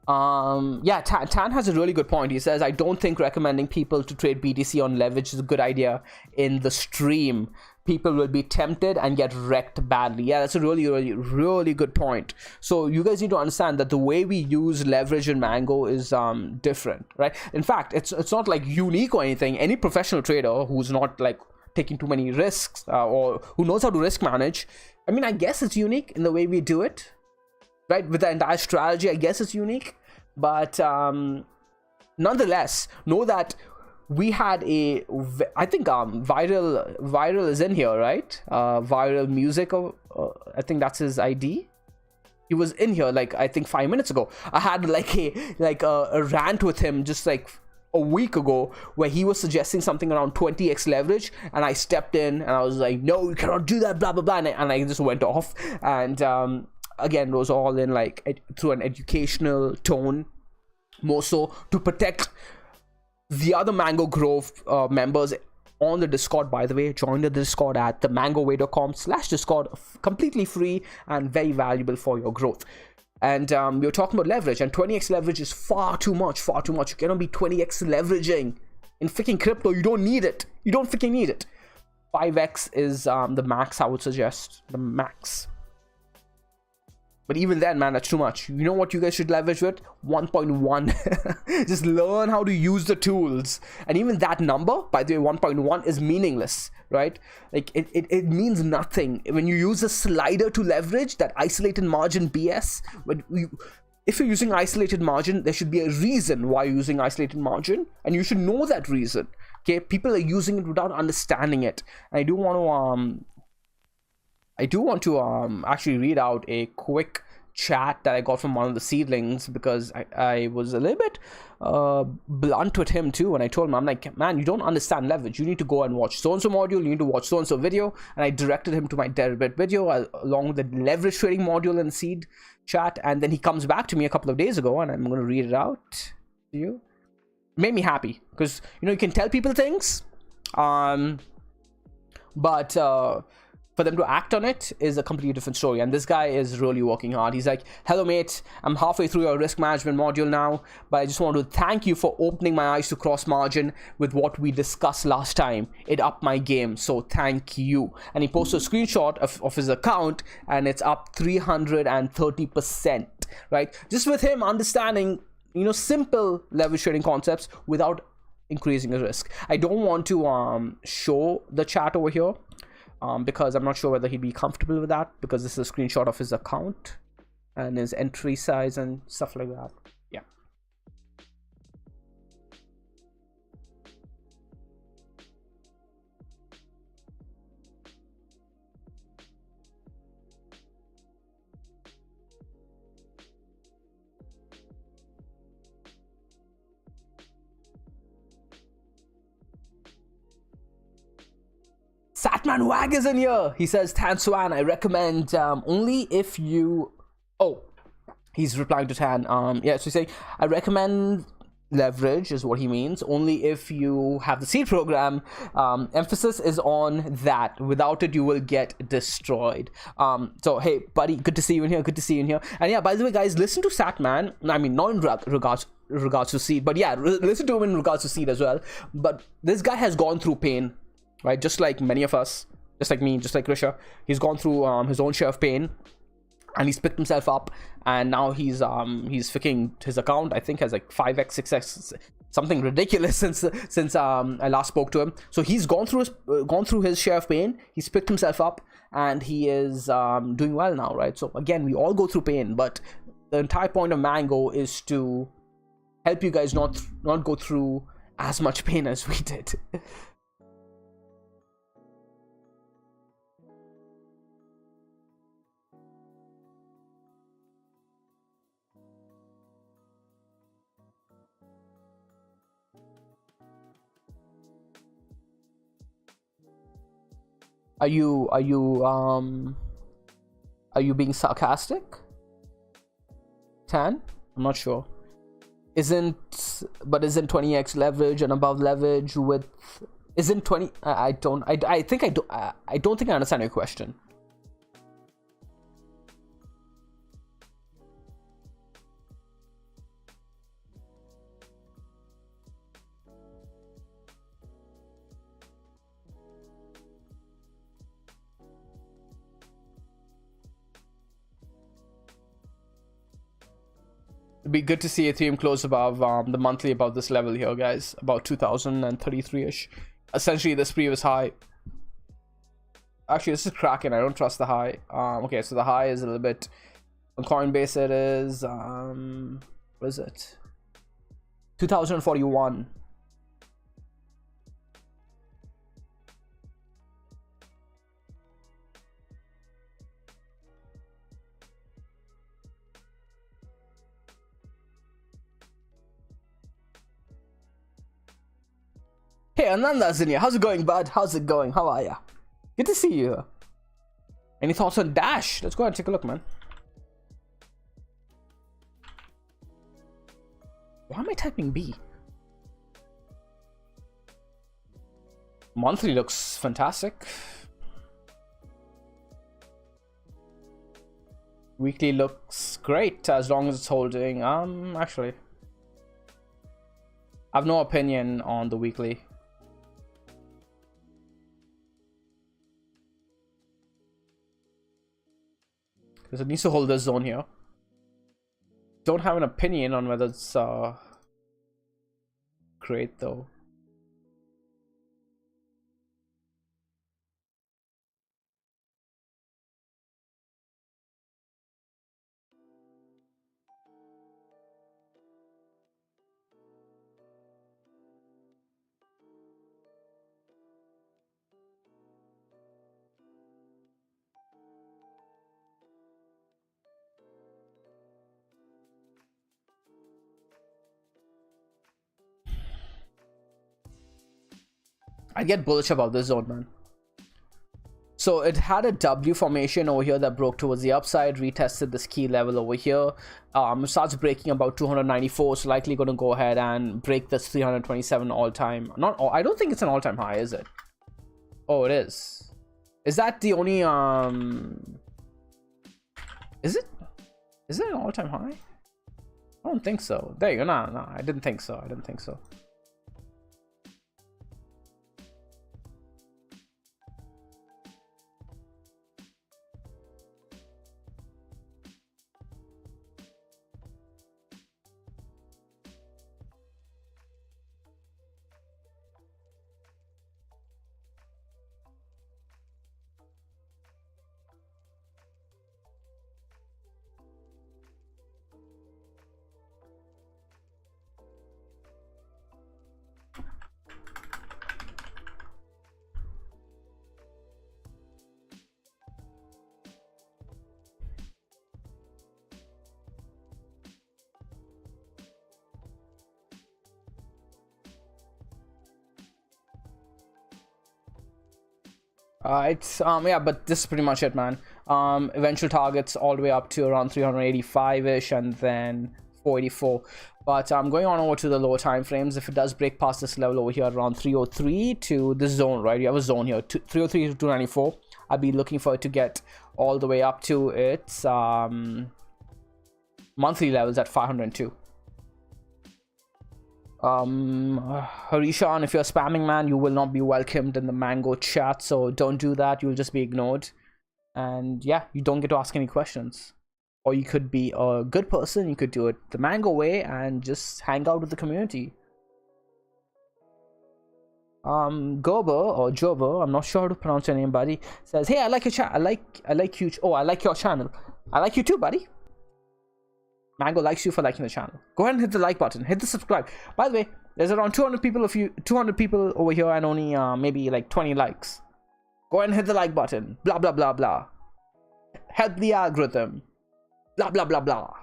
Tan has a really good point. He says, I don't think recommending people to trade BTC on leverage is a good idea in the stream. People will be tempted and get wrecked badly. Yeah, that's a really, really, really good point. So you guys need to understand that the way we use leverage in Mango is different, right? In fact, it's not like unique or anything. Any professional trader who's not like taking too many risks or who knows how to risk manage, I mean, I guess it's unique in the way we do it, right? With the entire strategy, I guess it's unique. But nonetheless, know that we had I think viral is in here, right? Viral music, I think that's his ID. He was in here like I think 5 minutes ago. I had like a rant with him just like a week ago where he was suggesting something around 20x leverage, and I stepped in and I was like, no, you cannot do that, blah blah blah, and I just went off. And again, it was all in like through an educational tone, more so to protect the other Mango Grove members on the Discord. By the way, join the Discord at themangoway.com/Discord, completely free and very valuable for your growth. And we were talking about leverage, and 20x leverage is far too much. You cannot be 20x leveraging in freaking crypto. You don't need it. You don't freaking need it. 5x is the max I would suggest, the max. But even then, man, that's too much. You know what you guys should leverage with? 1.1. Just learn how to use the tools. And even that number, by the way, 1.1 is meaningless, right? Like, it means nothing. When you use a slider to leverage, that isolated margin BS, if you're using isolated margin, there should be a reason why you're using isolated margin. And you should know that reason. Okay? People are using it without understanding it. And I do want to actually read out a quick chat that I got from one of the seedlings, because I was a little bit blunt with him too, and I told him, I'm like, man, you don't understand leverage. You need to go and watch so-and-so module, you need to watch so-and-so video, and I directed him to my Deribit video along with the leverage trading module in seed chat. And then he comes back to me a couple of days ago, and I'm going to read it out to you. It made me happy, because you can tell people things, but for them to act on it is a completely different story. And this guy is really working hard. He's like, hello mate, I'm halfway through your risk management module now, but I just want to thank you for opening my eyes to cross margin with what we discussed last time. It upped my game, so thank you. And he posted a screenshot of his account, and it's up 330%, right? Just with him understanding simple leverage trading concepts without increasing the risk. I don't want to show the chat over here, because I'm not sure whether he'd be comfortable with that, because this is a screenshot of his account and his entry size and stuff like that. Yeah. Satman Wag is in here. He says, Tan Swan, I recommend only if you... Oh, he's replying to Tan. Yeah, so he's saying, I recommend leverage is what he means, only if you have the seed program. Emphasis is on that. Without it, you will get destroyed. So, hey, buddy, good to see you in here. Good to see you in here. And yeah, by the way, guys, listen to Satman. I mean, not in regards to seed, but yeah, listen to him in regards to seed as well. But this guy has gone through pain. Right, just like many of us, just like me, just like Risha, he's gone through his own share of pain, and he's picked himself up, and now he's fixing his account. I think has like 5x, 6x, something ridiculous since I last spoke to him. So he's gone through his share of pain. He's picked himself up, and he is doing well now, right? So again, we all go through pain, but the entire point of Mango is to help you guys not go through as much pain as we did. Are you being sarcastic, Tan? I'm not sure. Isn't 20x leverage and above leverage with isn't 20? I don't think I understand your question. It'd be good to see Ethereum close above the monthly above this level here, guys, about 2033-ish. Essentially this previous high. Actually, this is Kraken. I don't trust the high. Okay, so the high is a little bit on Coinbase. It is what is it? 2041. Hey, Ananda's in here. How's it going, bud? How's it going? How are ya? Good to see you. Any thoughts on Dash? Let's go and take a look, man. Why am I typing B? Monthly looks fantastic. Weekly looks great as long as it's holding. Actually, I have no opinion on the weekly. Because it needs to hold this zone here. Don't have an opinion on whether it's great though. I get bullish about this zone, man. So it had a W formation over here that broke towards the upside, retested this key level over here. Starts breaking about 294, so likely going to go ahead and break this 327 all-time. I don't think it's an all-time high, is it? Oh, it is. Is that the only Is it an all-time high? I don't think so. There you go. No, I didn't think so. It's yeah, but this is pretty much it, man. Eventual targets all the way up to around 385-ish, and then 484. But I'm going on over to the lower time frames. If it does break past this level over here around 303 to this zone, right? You have a zone here, 303 to 294. I'd be looking for it to get all the way up to its monthly levels at 502. Harishan, if you're spamming, man, you will not be welcomed in the Mango chat, so don't do that. You'll just be ignored. And yeah, you don't get to ask any questions. Or you could be a good person, you could do it the Mango way and just hang out with the community. Gober or Jober, I'm not sure how to pronounce your name, buddy, says, hey, I like your chat. I like you. Oh, I like your channel. I like you too, buddy. Mango likes you for liking the channel. Go ahead and hit the like button. Hit the subscribe. By the way, there's around 200 people over here and only maybe like 20 likes. Go ahead and hit the like button. Blah, blah, blah, blah. Help the algorithm. Blah, blah, blah, blah.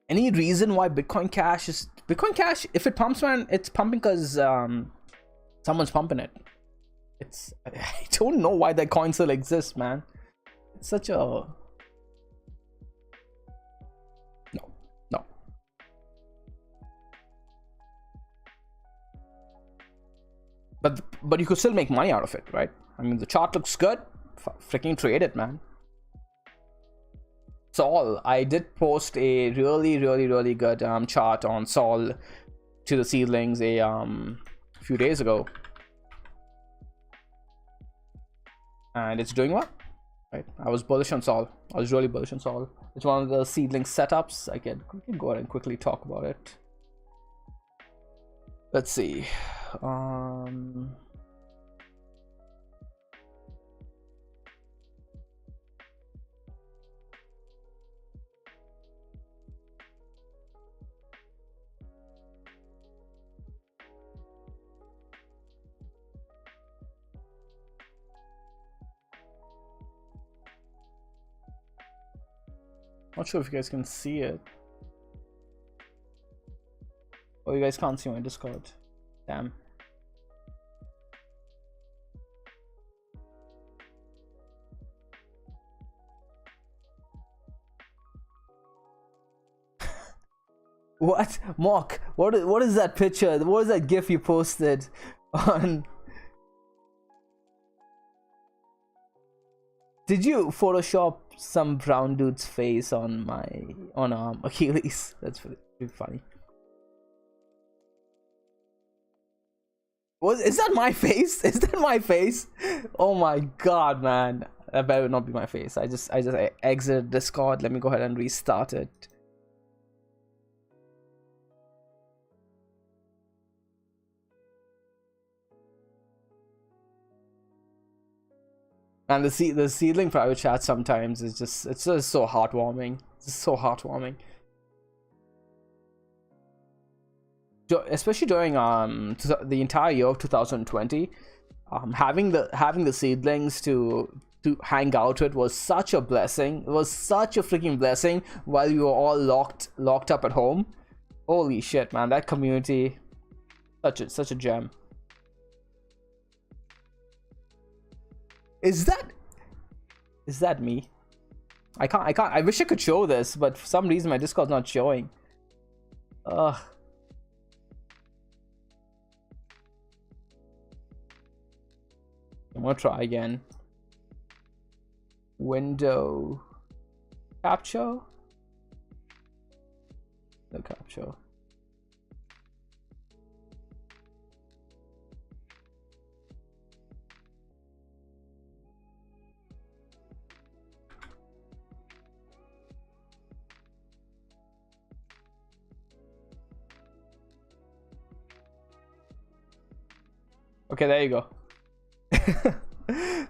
Any reason why Bitcoin Cash, if it pumps, man, it's pumping because someone's pumping it. I don't know why that coin still exists, man. It's such a no. But you could still make money out of it, right? I mean, the chart looks good. Freaking trade it, man. Sol, I did post a really good chart on Sol to the seedlings a few days ago, and it's doing well, right? I was bullish on Sol. I was really bullish on Sol. It's one of the seedling setups. We can go ahead and quickly talk about it. Let's see. Not sure if you guys can see it. Oh, you guys can't see my Discord. Damn. What? Mock, what is that picture? What is that GIF you posted on? Did you Photoshop some brown dude's face on Achilles? That's pretty funny. Is that my face? Is that my face? Oh my god, man. That better not be my face. I just exited Discord. Let me go ahead and restart it. And the seedling private chat sometimes is just, it's just so heartwarming. It's so heartwarming. Especially during the entire year of 2020, having the seedlings to hang out with was such a blessing. It was such a freaking blessing while we were all locked up at home. Holy shit, man! That community, such a gem. Is that me? I can't. I wish I could show this, but for some reason my Discord's not showing. Ugh. I'm gonna try again. Window capture. No capture. Okay, there you go.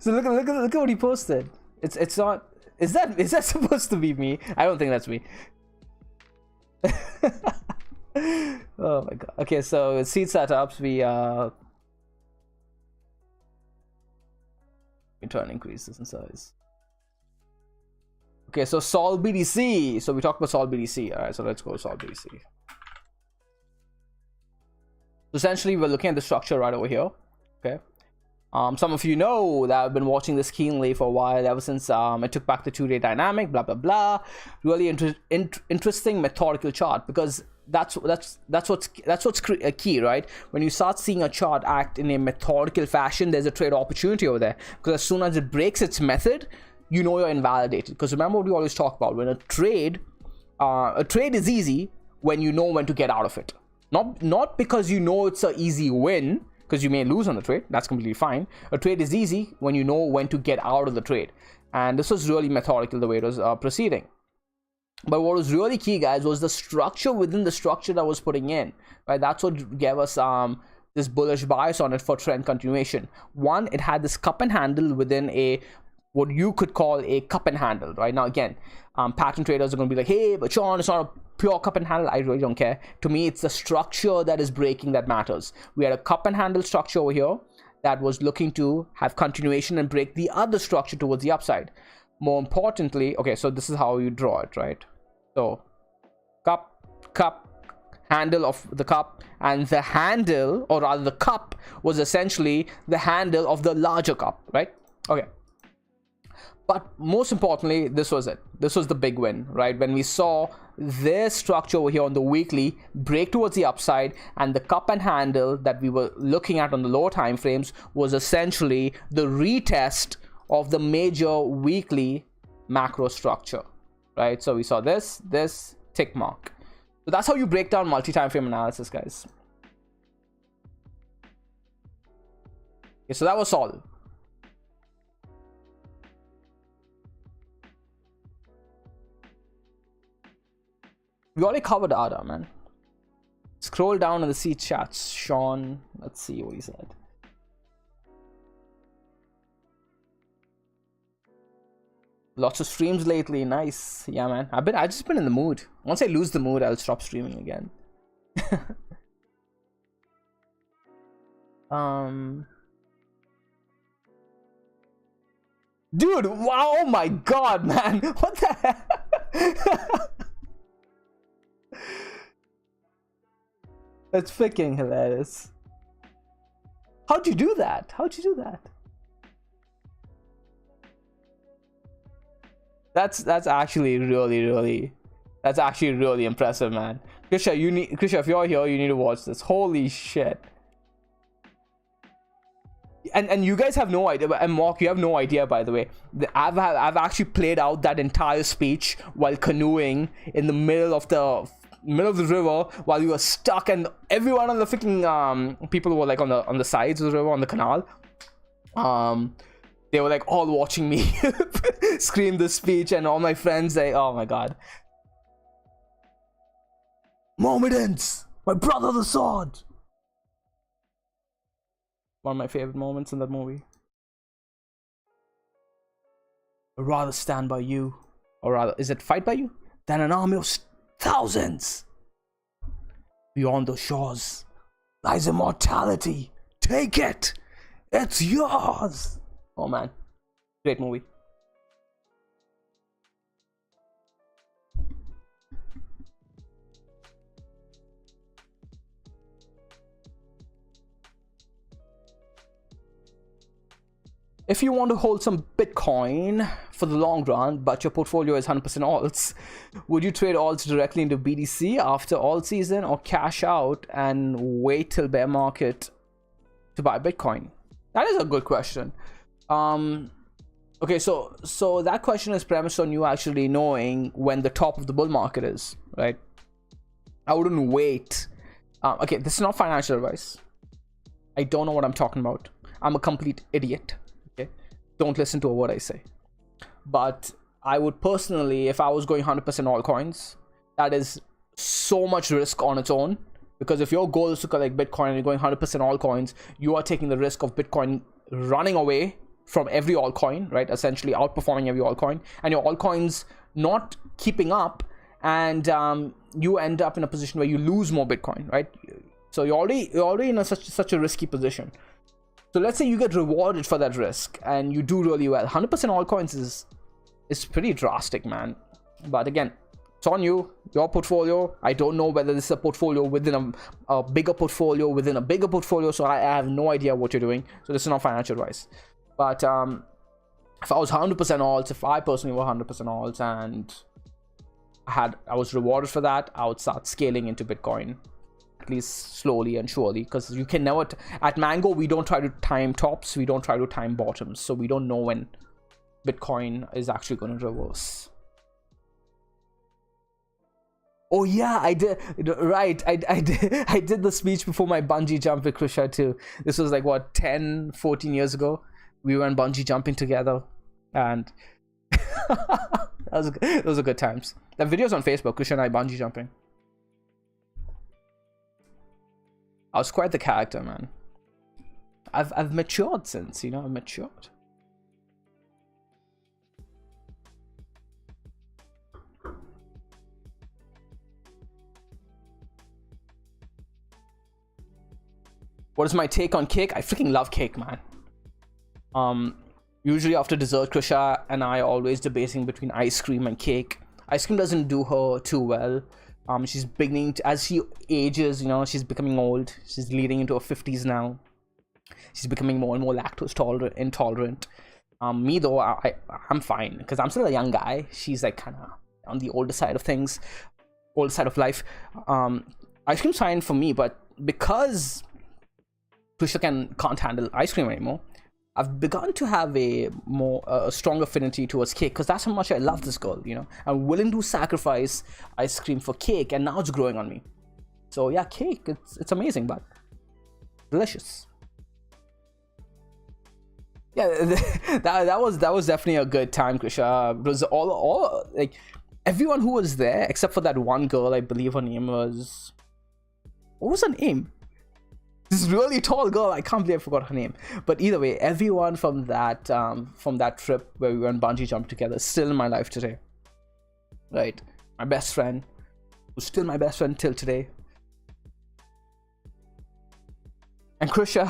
So look at what he posted. It's not. Is that supposed to be me? I don't think that's me. Oh my god. Okay, so seed setups, we try and increase this in size. Okay, so Sol BDC. So we talked about Sol BDC. All right, so let's go Sol BDC. So essentially, we're looking at the structure right over here. Okay. Some of you know that I've been watching this keenly for a while, ever since it took back the 2-day dynamic, blah blah blah. Really interesting methodical chart, because that's what's key, right? When you start seeing a chart act in a methodical fashion, there's a trade opportunity over there, because as soon as it breaks its method, you know you're invalidated. Because remember what we always talk about: when a trade is easy when you know when to get out of it. Not because you know it's an easy win, because you may lose on the trade. That's completely fine. A trade is easy when you know when to get out of the trade. And this was really methodical the way it was proceeding. But what was really key, guys, was the structure within the structure that was putting in. Right? That's what gave us this bullish bias on it for trend continuation. One, it had this cup and handle within a what you could call a cup and handle. Right now, again, pattern traders are going to be like, hey, but Sean, it's not a pure cup and handle. I really don't care. To me, it's the structure that is breaking that matters. We had a cup and handle structure over here that was looking to have continuation and break the other structure towards the upside. More importantly, okay, so this is how you draw it, right? So cup, handle of the cup, and the handle, or rather the cup, was essentially the handle of the larger cup, right? Okay. But most importantly, this was it. This was the big win, right? When we saw this structure over here on the weekly break towards the upside, and the cup and handle that we were looking at on the lower time frames was essentially the retest of the major weekly macro structure, right? So we saw this tick mark. So that's how you break down multi-time frame analysis, guys. Okay, so that was all. We already covered ADA, man. Scroll down in the C chats. Sean, let's see what he said. Lots of streams lately. Nice. Yeah, man. I've just been in the mood. Once I lose the mood, I'll stop streaming again. Dude, wow, oh my god, man. What the heck? That's freaking hilarious. How'd you do that? That's actually really impressive, man. Krisha, if you're here, you need to watch this. Holy shit. And you guys have no idea, and Mark, you have no idea, by the way. I've actually played out that entire speech while canoeing in the middle of the river while we were stuck, and everyone on the freaking people who were like on the sides of the river, on the canal, they were like all watching me scream this speech, and all my friends, they, oh my god. Mohamedans, my brother the sword. One of my favorite moments in that movie. I'd rather stand by you, or rather, is it fight by you, than an army of thousands. Beyond the shores lies immortality. Take it. It's yours. Oh man, great movie. If you want to hold some Bitcoin for the long run, but your portfolio is 100% alts, would you trade alts directly into BTC after alt season, or cash out and wait till bear market to buy Bitcoin? That is a good question. Okay, so that question is premised on you actually knowing when the top of the bull market is, right? I wouldn't wait. Okay, this is not financial advice. I don't know what I'm talking about. I'm a complete idiot. Don't listen to a word I say. But I would personally, if I was going 100% altcoins, that is so much risk on its own. Because if your goal is to collect Bitcoin and you're going 100% altcoins, you are taking the risk of Bitcoin running away from every altcoin, right? Essentially outperforming every altcoin, and your altcoins not keeping up, and you end up in a position where you lose more Bitcoin, right? So you're already in such a risky position. So let's say you get rewarded for that risk and you do really well. 100% altcoins is is pretty drastic, man. But again, it's on you, your portfolio. I don't know whether this is a portfolio within a bigger portfolio within a bigger portfolio, so I have no idea what you're doing. So this is not financial advice. But if I was 100% alts, if I personally were 100% alts, and I was rewarded for that, I would start scaling into Bitcoin, at least slowly and surely, because you can never at Mango we don't try to time tops, we don't try to time bottoms, so we don't know when Bitcoin is actually going to reverse. Oh yeah, I did, right, I did the speech before my bungee jump with Krisha too. This was like what, 10-14 years ago. We went bungee jumping together, and those are good times. That video's on Facebook, Krisha and I bungee jumping. I was quite the character, man. I've matured since, you know, I've matured. What is my take on cake? I freaking love cake, man. Usually after dessert, Krisha and I are always debating between ice cream and cake. Ice cream doesn't do her too well. She's beginning to, as she ages, you know, she's becoming old. She's leading into her 50s now. She's becoming more and more lactose intolerant. Me though, I'm fine because I'm still a young guy. She's like kind of on the older side of things, older side of life. Ice cream's fine for me, but because Krisha can't handle ice cream anymore, I've begun to have a strong affinity towards cake, because that's how much I love this girl, you know. I'm willing to sacrifice ice cream for cake, and now it's growing on me. So yeah, cake, it's amazing, but delicious. Yeah, that was definitely a good time, Krisha. It was all like everyone who was there except for that one girl. I believe her name was, what was her name? This really tall girl, I can't believe I forgot her name. But either way, everyone from that trip where we went bungee jumping together is still in my life today. Right? My best friend, who's still my best friend till today. And Krisha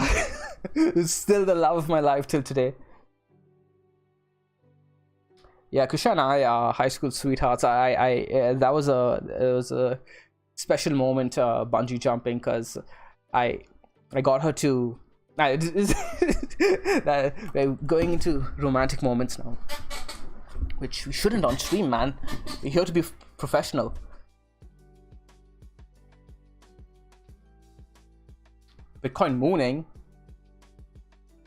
is still the love of my life till today. Yeah, Krisha and I are high school sweethearts. That was a special moment, bungee jumping, because I got her to. We're going into romantic moments now, which we shouldn't on stream, man. We're here to be professional. Bitcoin mooning.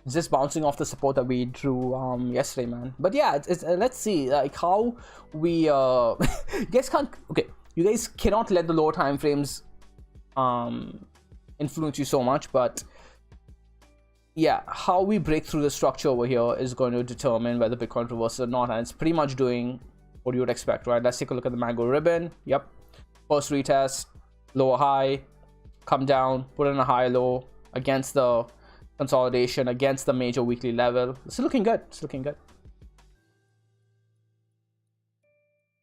It's just bouncing off the support that we drew yesterday, man. But yeah, it's let's see like how we you guys can't. Okay, you guys cannot let the lower time frames influence you so much, but yeah, how we break through the structure over here is going to determine whether Bitcoin reverses or not, and it's pretty much doing what you would expect, right? Let's take a look at the Mango ribbon. Yep, first retest, lower high, come down, put in a high low against the consolidation, against the major weekly level. It's looking good. It's looking good.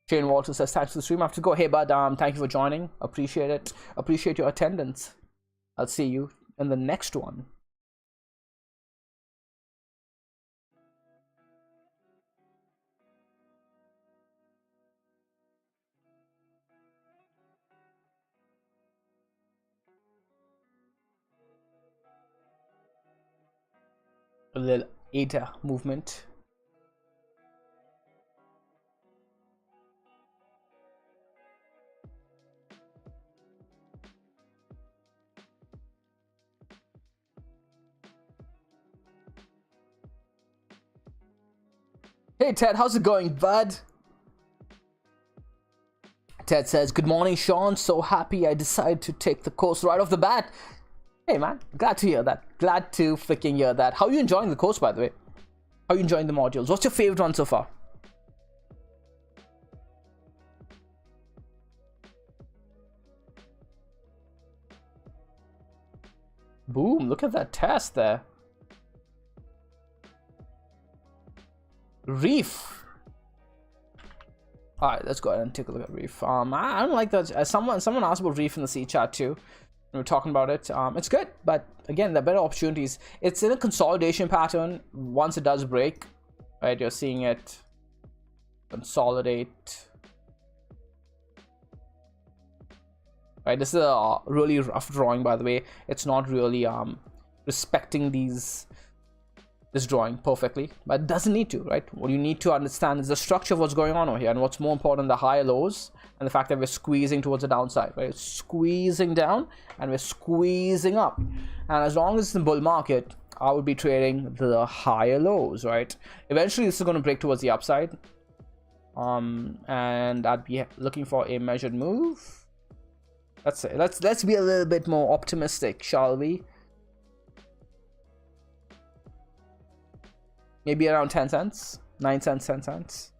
Shane Walter says thanks for the stream. I have to go. Hey bud, thank you for joining. Appreciate it. Appreciate your attendance. I'll see you in the next one. A little ETH movement. Hey Ted, how's it going, bud? Ted says, good morning, Sean. So happy I decided to take the course right off the bat. Hey man, glad to hear that. Glad to freaking hear that. How are you enjoying the course, by the way? How are you enjoying the modules? What's your favorite one so far? Boom, look at that test there. Reef. All right, let's go ahead and take a look at Reef. I don't like that. Someone asked about Reef in the C chat too. We were talking about it. It's good, but again, there are better opportunities. It's in a consolidation pattern. Once it does break, right, you're seeing it consolidate. Right, this is a really rough drawing, by the way. It's not really respecting this drawing perfectly, but it doesn't need to, right? What you need to understand is the structure of what's going on over here, and what's more important, the higher lows and the fact that we're squeezing towards the downside, right? Squeezing down and we're squeezing up, and as long as it's the bull market, I would be trading the higher lows, right? Eventually this is going to break towards the upside, and I'd be looking for a measured move. Let's be a little bit more optimistic, shall we? Maybe around 10 cents, 9 cents, 10 cents.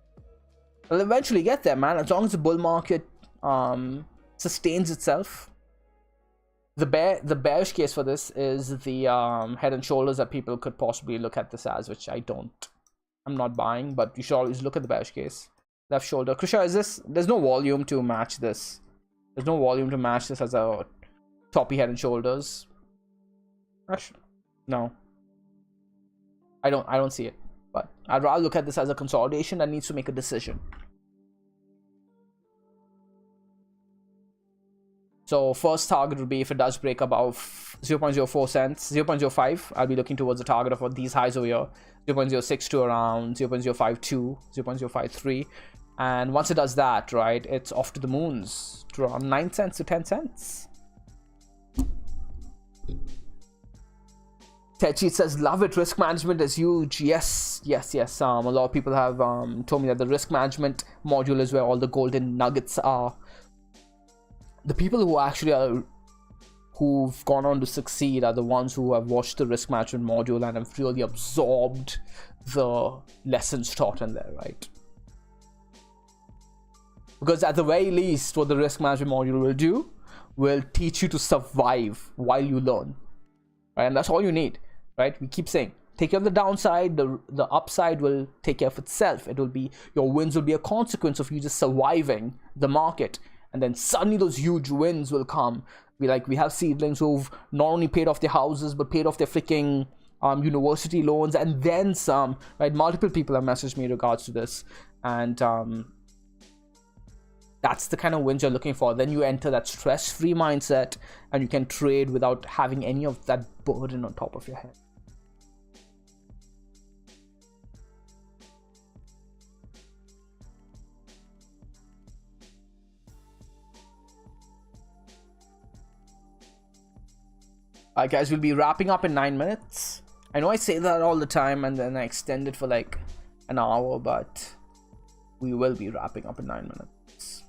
We'll eventually get there, man, as long as the bull market sustains itself. The bearish case for this is the head and shoulders that people could possibly look at this as, which I'm not buying, but you should always look at the bearish case. Left shoulder. Krisha, is this, there's no volume to match this. There's no volume to match this as a toppy head and shoulders. Actually, no. I don't see it, but I'd rather look at this as a consolidation that needs to make a decision. So first target would be if it does break above 0.04 cents, 0.05, I'll be looking towards the target of these highs over here, 0.06 to around 0.052, 0.053. And once it does that, right, it's off to the moons to around 9 cents to 10 cents. Techi says, love it, risk management is huge. Yes. A lot of people have told me that the risk management module is where all the golden nuggets are. The people who actually who've gone on to succeed are the ones who have watched the risk management module and have really absorbed the lessons taught in there, right? Because at the very least, what the risk management module will do will teach you to survive while you learn, right? And that's all you need, right? We keep saying, take care of the downside, the upside will take care of itself. It will be, your wins will be a consequence of you just surviving the market. And then suddenly those huge wins will come. We have seedlings who've not only paid off their houses, but paid off their freaking university loans and then some, right? Multiple people have messaged me in regards to this. And that's the kind of wins you're looking for. Then you enter that stress-free mindset and you can trade without having any of that burden on top of your head. Alright guys, we'll be wrapping up in 9 minutes. I know I say that all the time and then I extend it for like an hour, but we will be wrapping up in 9 minutes.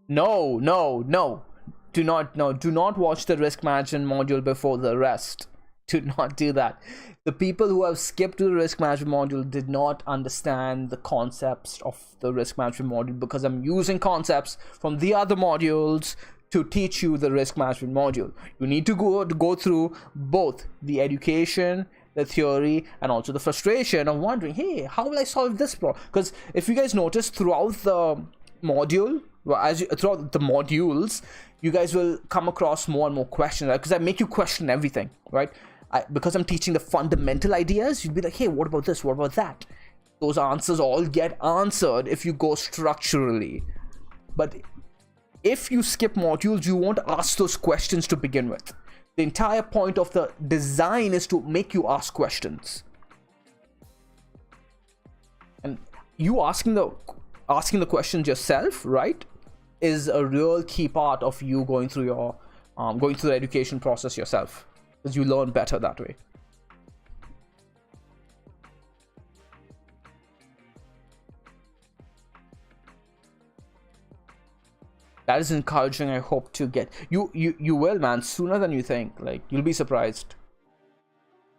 No. Do not watch the risk management module before the rest. Do not do that. The people who have skipped to the risk management module did not understand the concepts of the risk management module, because I'm using concepts from the other modules to teach you the risk management module. You need to go through both the education, the theory, and also the frustration of wondering, hey, how will I solve this problem? Because if you guys notice throughout the module, throughout the modules, you guys will come across more and more questions, because I make you question everything, right? Because I'm teaching the fundamental ideas, you'd be like, hey, what about this? What about that? Those answers all get answered if you go structurally. But if you skip modules, you won't ask those questions to begin with. The entire point of the design is to make you ask questions. And you asking the questions yourself, right, is a real key part of you going through your going through the education process yourself, because you learn better that way. That is encouraging. I hope to get you will, man, sooner than you think. Like, you'll be surprised.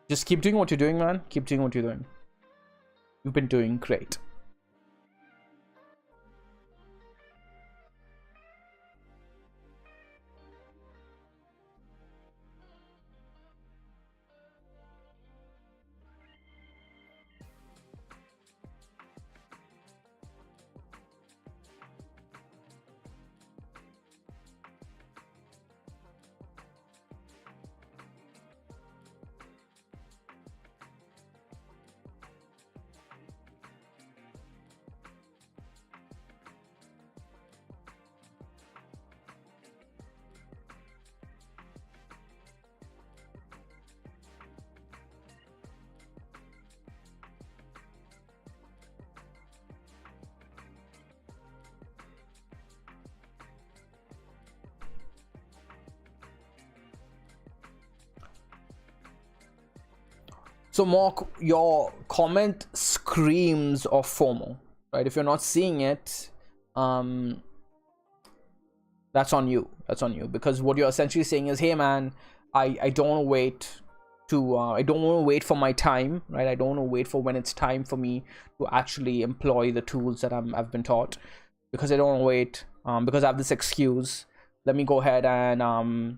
Just keep doing what you're doing, man. Keep doing what you're doing. You've been doing great. So Mark, your comment screams of FOMO, right? If you're not seeing it, that's on you. That's on you, because what you're essentially saying is, hey man, I don't want to wait to I don't want to wait for my time, right? I don't want to wait for when it's time for me to actually employ the tools that I've been taught, because I don't want to wait, because I have this excuse. Let me go ahead and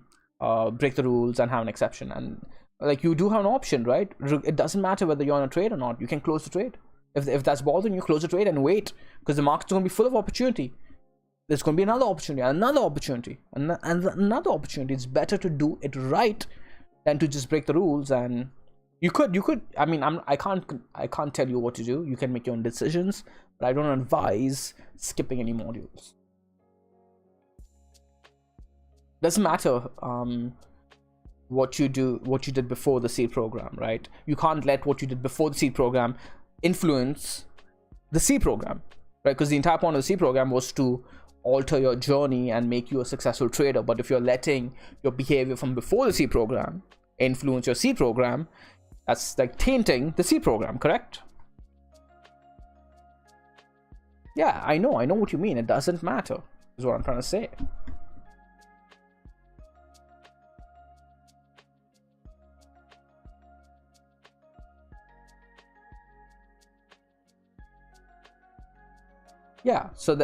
break the rules and have an exception. And like, you do have an option, right? It doesn't matter whether you're on a trade or not. You can close the trade. If that's bothering you, close the trade and wait, because the market's going to be full of opportunity. There's going to be another opportunity, another opportunity, and another opportunity. It's better to do it right than to just break the rules. And you could. I mean, I can't tell you what to do. You can make your own decisions, but I don't advise skipping any modules. Doesn't matter what you did before the seed program, right? You can't let what you did before the seed program influence the seed program, right? Because the entire point of the seed program was to alter your journey and make you a successful trader. But if you're letting your behavior from before the seed program influence your seed program, that's like tainting the seed program, correct? Yeah, I know what you mean. It doesn't matter, is what I'm trying to say. Yeah, so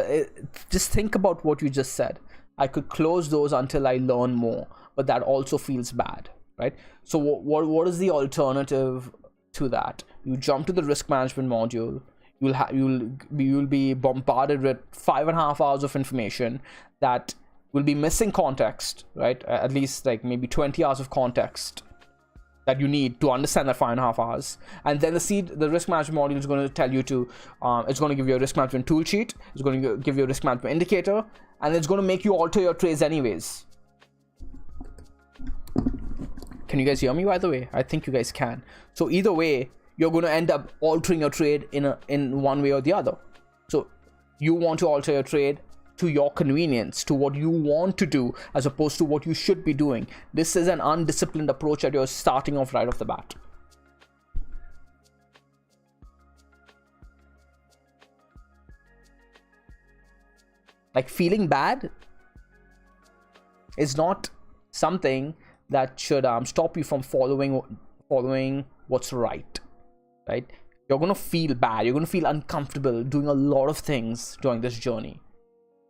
just think about what you just said. I could close those until I learn more, but that also feels bad, right? So what is the alternative to that? You jump to the risk management module. You'll be bombarded with 5.5 hours of information that will be missing context, right? At least like maybe 20 hours of context that you need to understand that 5.5 hours. And then the risk management module is going to tell you to, it's going to give you a risk management tool sheet, it's going to give you a risk management indicator, and it's going to make you alter your trades anyways. Can you guys hear me, by the way? I think you guys can. So either way, you're going to end up altering your trade in one way or the other. So you want to alter your trade to your convenience, to what you want to do, as opposed to what you should be doing. This is an undisciplined approach that you're starting off right off the bat. Like, feeling bad is not something that should stop you from following what's right? You're gonna feel bad, you're gonna feel uncomfortable doing a lot of things during this journey.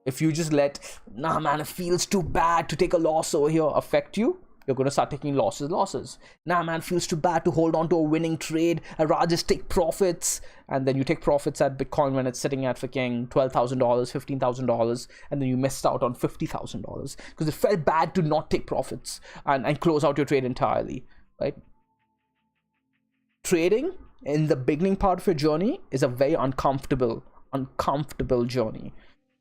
If you just let, nah man, it feels too bad to take a loss over here, affect you, you're going to start taking losses. Nah man, feels too bad to hold on to a winning trade, I'd rather just take profits. And then you take profits at Bitcoin when it's sitting at freaking $12,000, $15,000, and then you missed out on $50,000 because it felt bad to not take profits and close out your trade entirely, right? Trading in the beginning part of your journey is a very uncomfortable journey,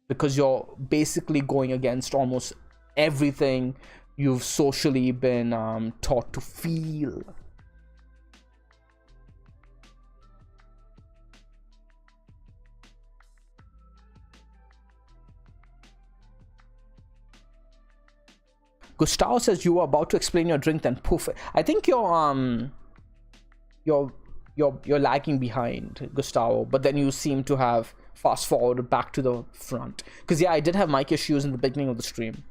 because you're basically going against almost everything you've socially been taught to feel. Gustavo says you were about to explain your drink, then poof. I think you're lagging behind, Gustavo, but then you seem to have fast forwarded back to the front, because yeah, I did have mic issues in the beginning of the stream.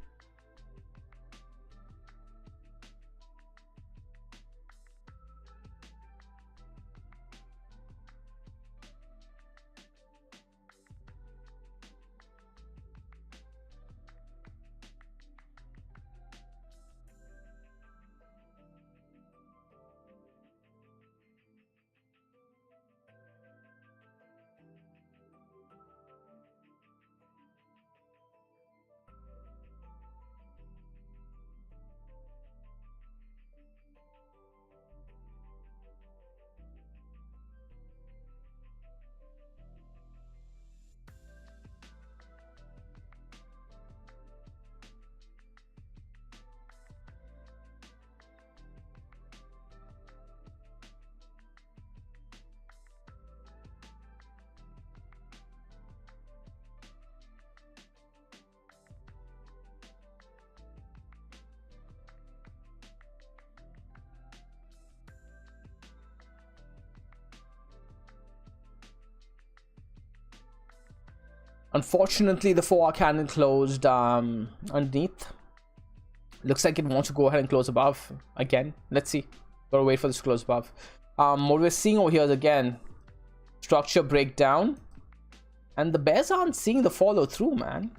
Unfortunately, the 4-hour candle closed underneath. Looks like it wants to go ahead and close above again. Let's see. Gotta wait for this to close above. What we're seeing over here is again structure breakdown, and the bears aren't seeing the follow through, man.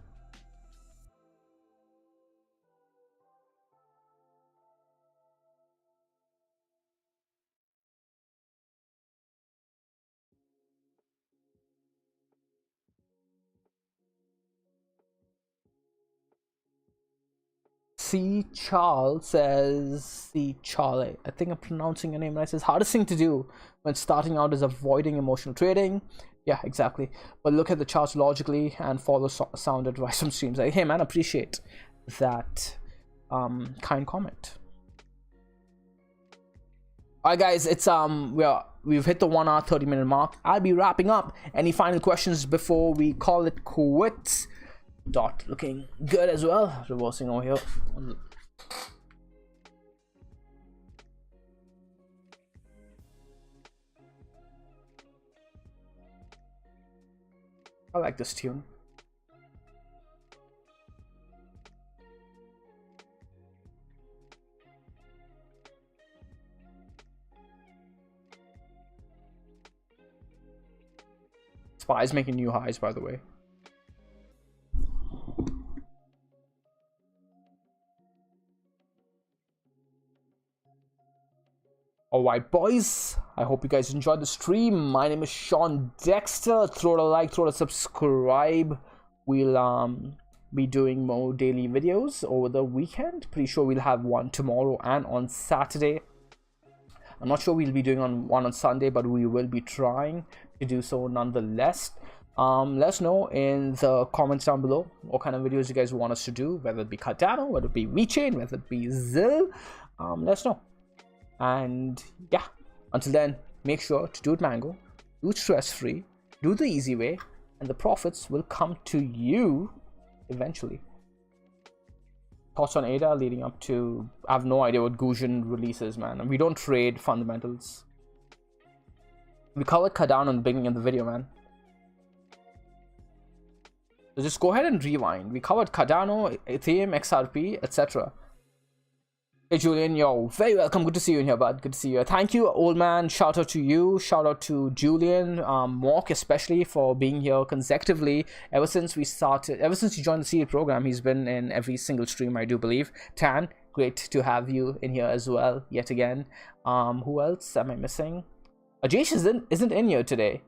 C. Charles says, C. Charlie, I think I'm pronouncing your name right. Says, hardest thing to do when starting out is avoiding emotional trading. Yeah, exactly. But look at the charts logically and follow sound advice from streams. Like, hey man, appreciate that kind comment. Alright guys, it's we've hit the 1 hour 30-minute mark. I'll be wrapping up. Any final questions before we call it quits? Dot looking good as well. Reversing over here. I like this tune. Spy's making new highs, by the way. Alright boys, I hope you guys enjoyed the stream. My name is Sean Dexter. Throw it a like, throw it a subscribe. We'll be doing more daily videos over the weekend. Pretty sure we'll have one tomorrow and on Saturday. I'm not sure we'll be doing one on Sunday, but we will be trying to do so nonetheless. Let us know in the comments down below what kind of videos you guys want us to do, whether it be Cardano, whether it be WeChain, whether it be ZIL. Let us know. And yeah, until then, make sure to do it mango, do it stress-free, do the easy way, and the profits will come to you eventually. Thoughts on ADA leading up to, I have no idea what Gaussian releases, man. And we don't trade fundamentals. We covered Cardano in the beginning of the video, man. So just go ahead and rewind. We covered Cardano, Ethereum, XRP, etc. Hey Julian, yo, very welcome. Good to see you in here, bud. Good to see you. Thank you, old man. Shout out to you. Shout out to Julian, Mork especially, for being here consecutively ever since we started. Ever since you joined the CA program, he's been in every single stream, I do believe. Tan, great to have you in here as well, yet again. Who else am I missing? Ajesh isn't in here today.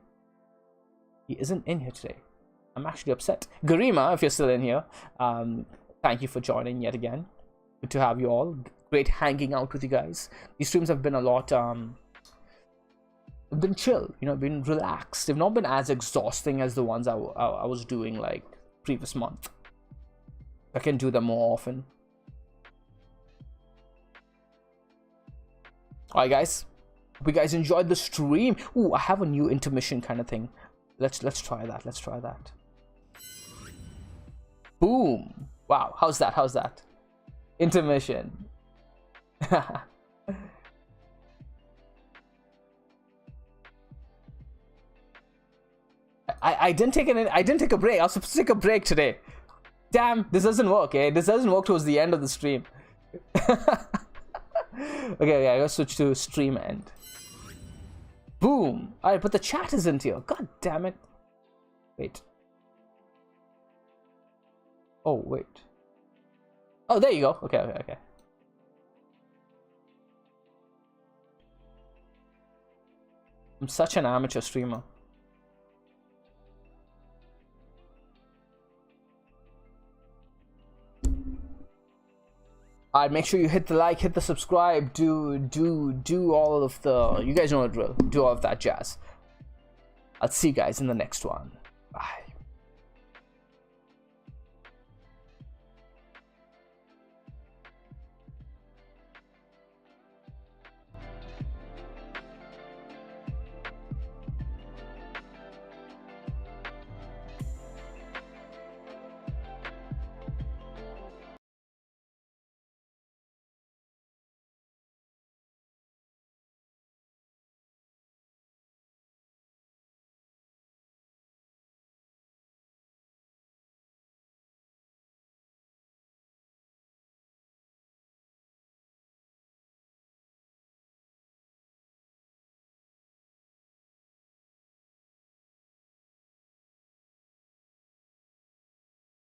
He isn't in here today. I'm actually upset. Garima, if you're still in here, thank you for joining yet again. Good to have you all. Great hanging out with you guys. These streams have been a lot been chill, you know, been relaxed. They've not been as exhausting as the ones I was doing like previous month. I can do them more often. Alright guys, hope you guys enjoyed the stream. Ooh, I have a new intermission kind of thing. Let's try that. Let's try that. Boom. Wow, how's that? How's that? Intermission. I didn't take a break. I was supposed to take a break today. Damn, this doesn't work, eh? This doesn't work towards the end of the stream. Okay, I gotta switch to stream end. Boom. Alright, but the chat isn't here. God damn it. Wait. Oh, wait. Oh, there you go. Okay. I'm such an amateur streamer. Alright, make sure you hit the like, hit the subscribe, do all of the, you guys know the drill, do all of that jazz. I'll see you guys in the next one. Bye.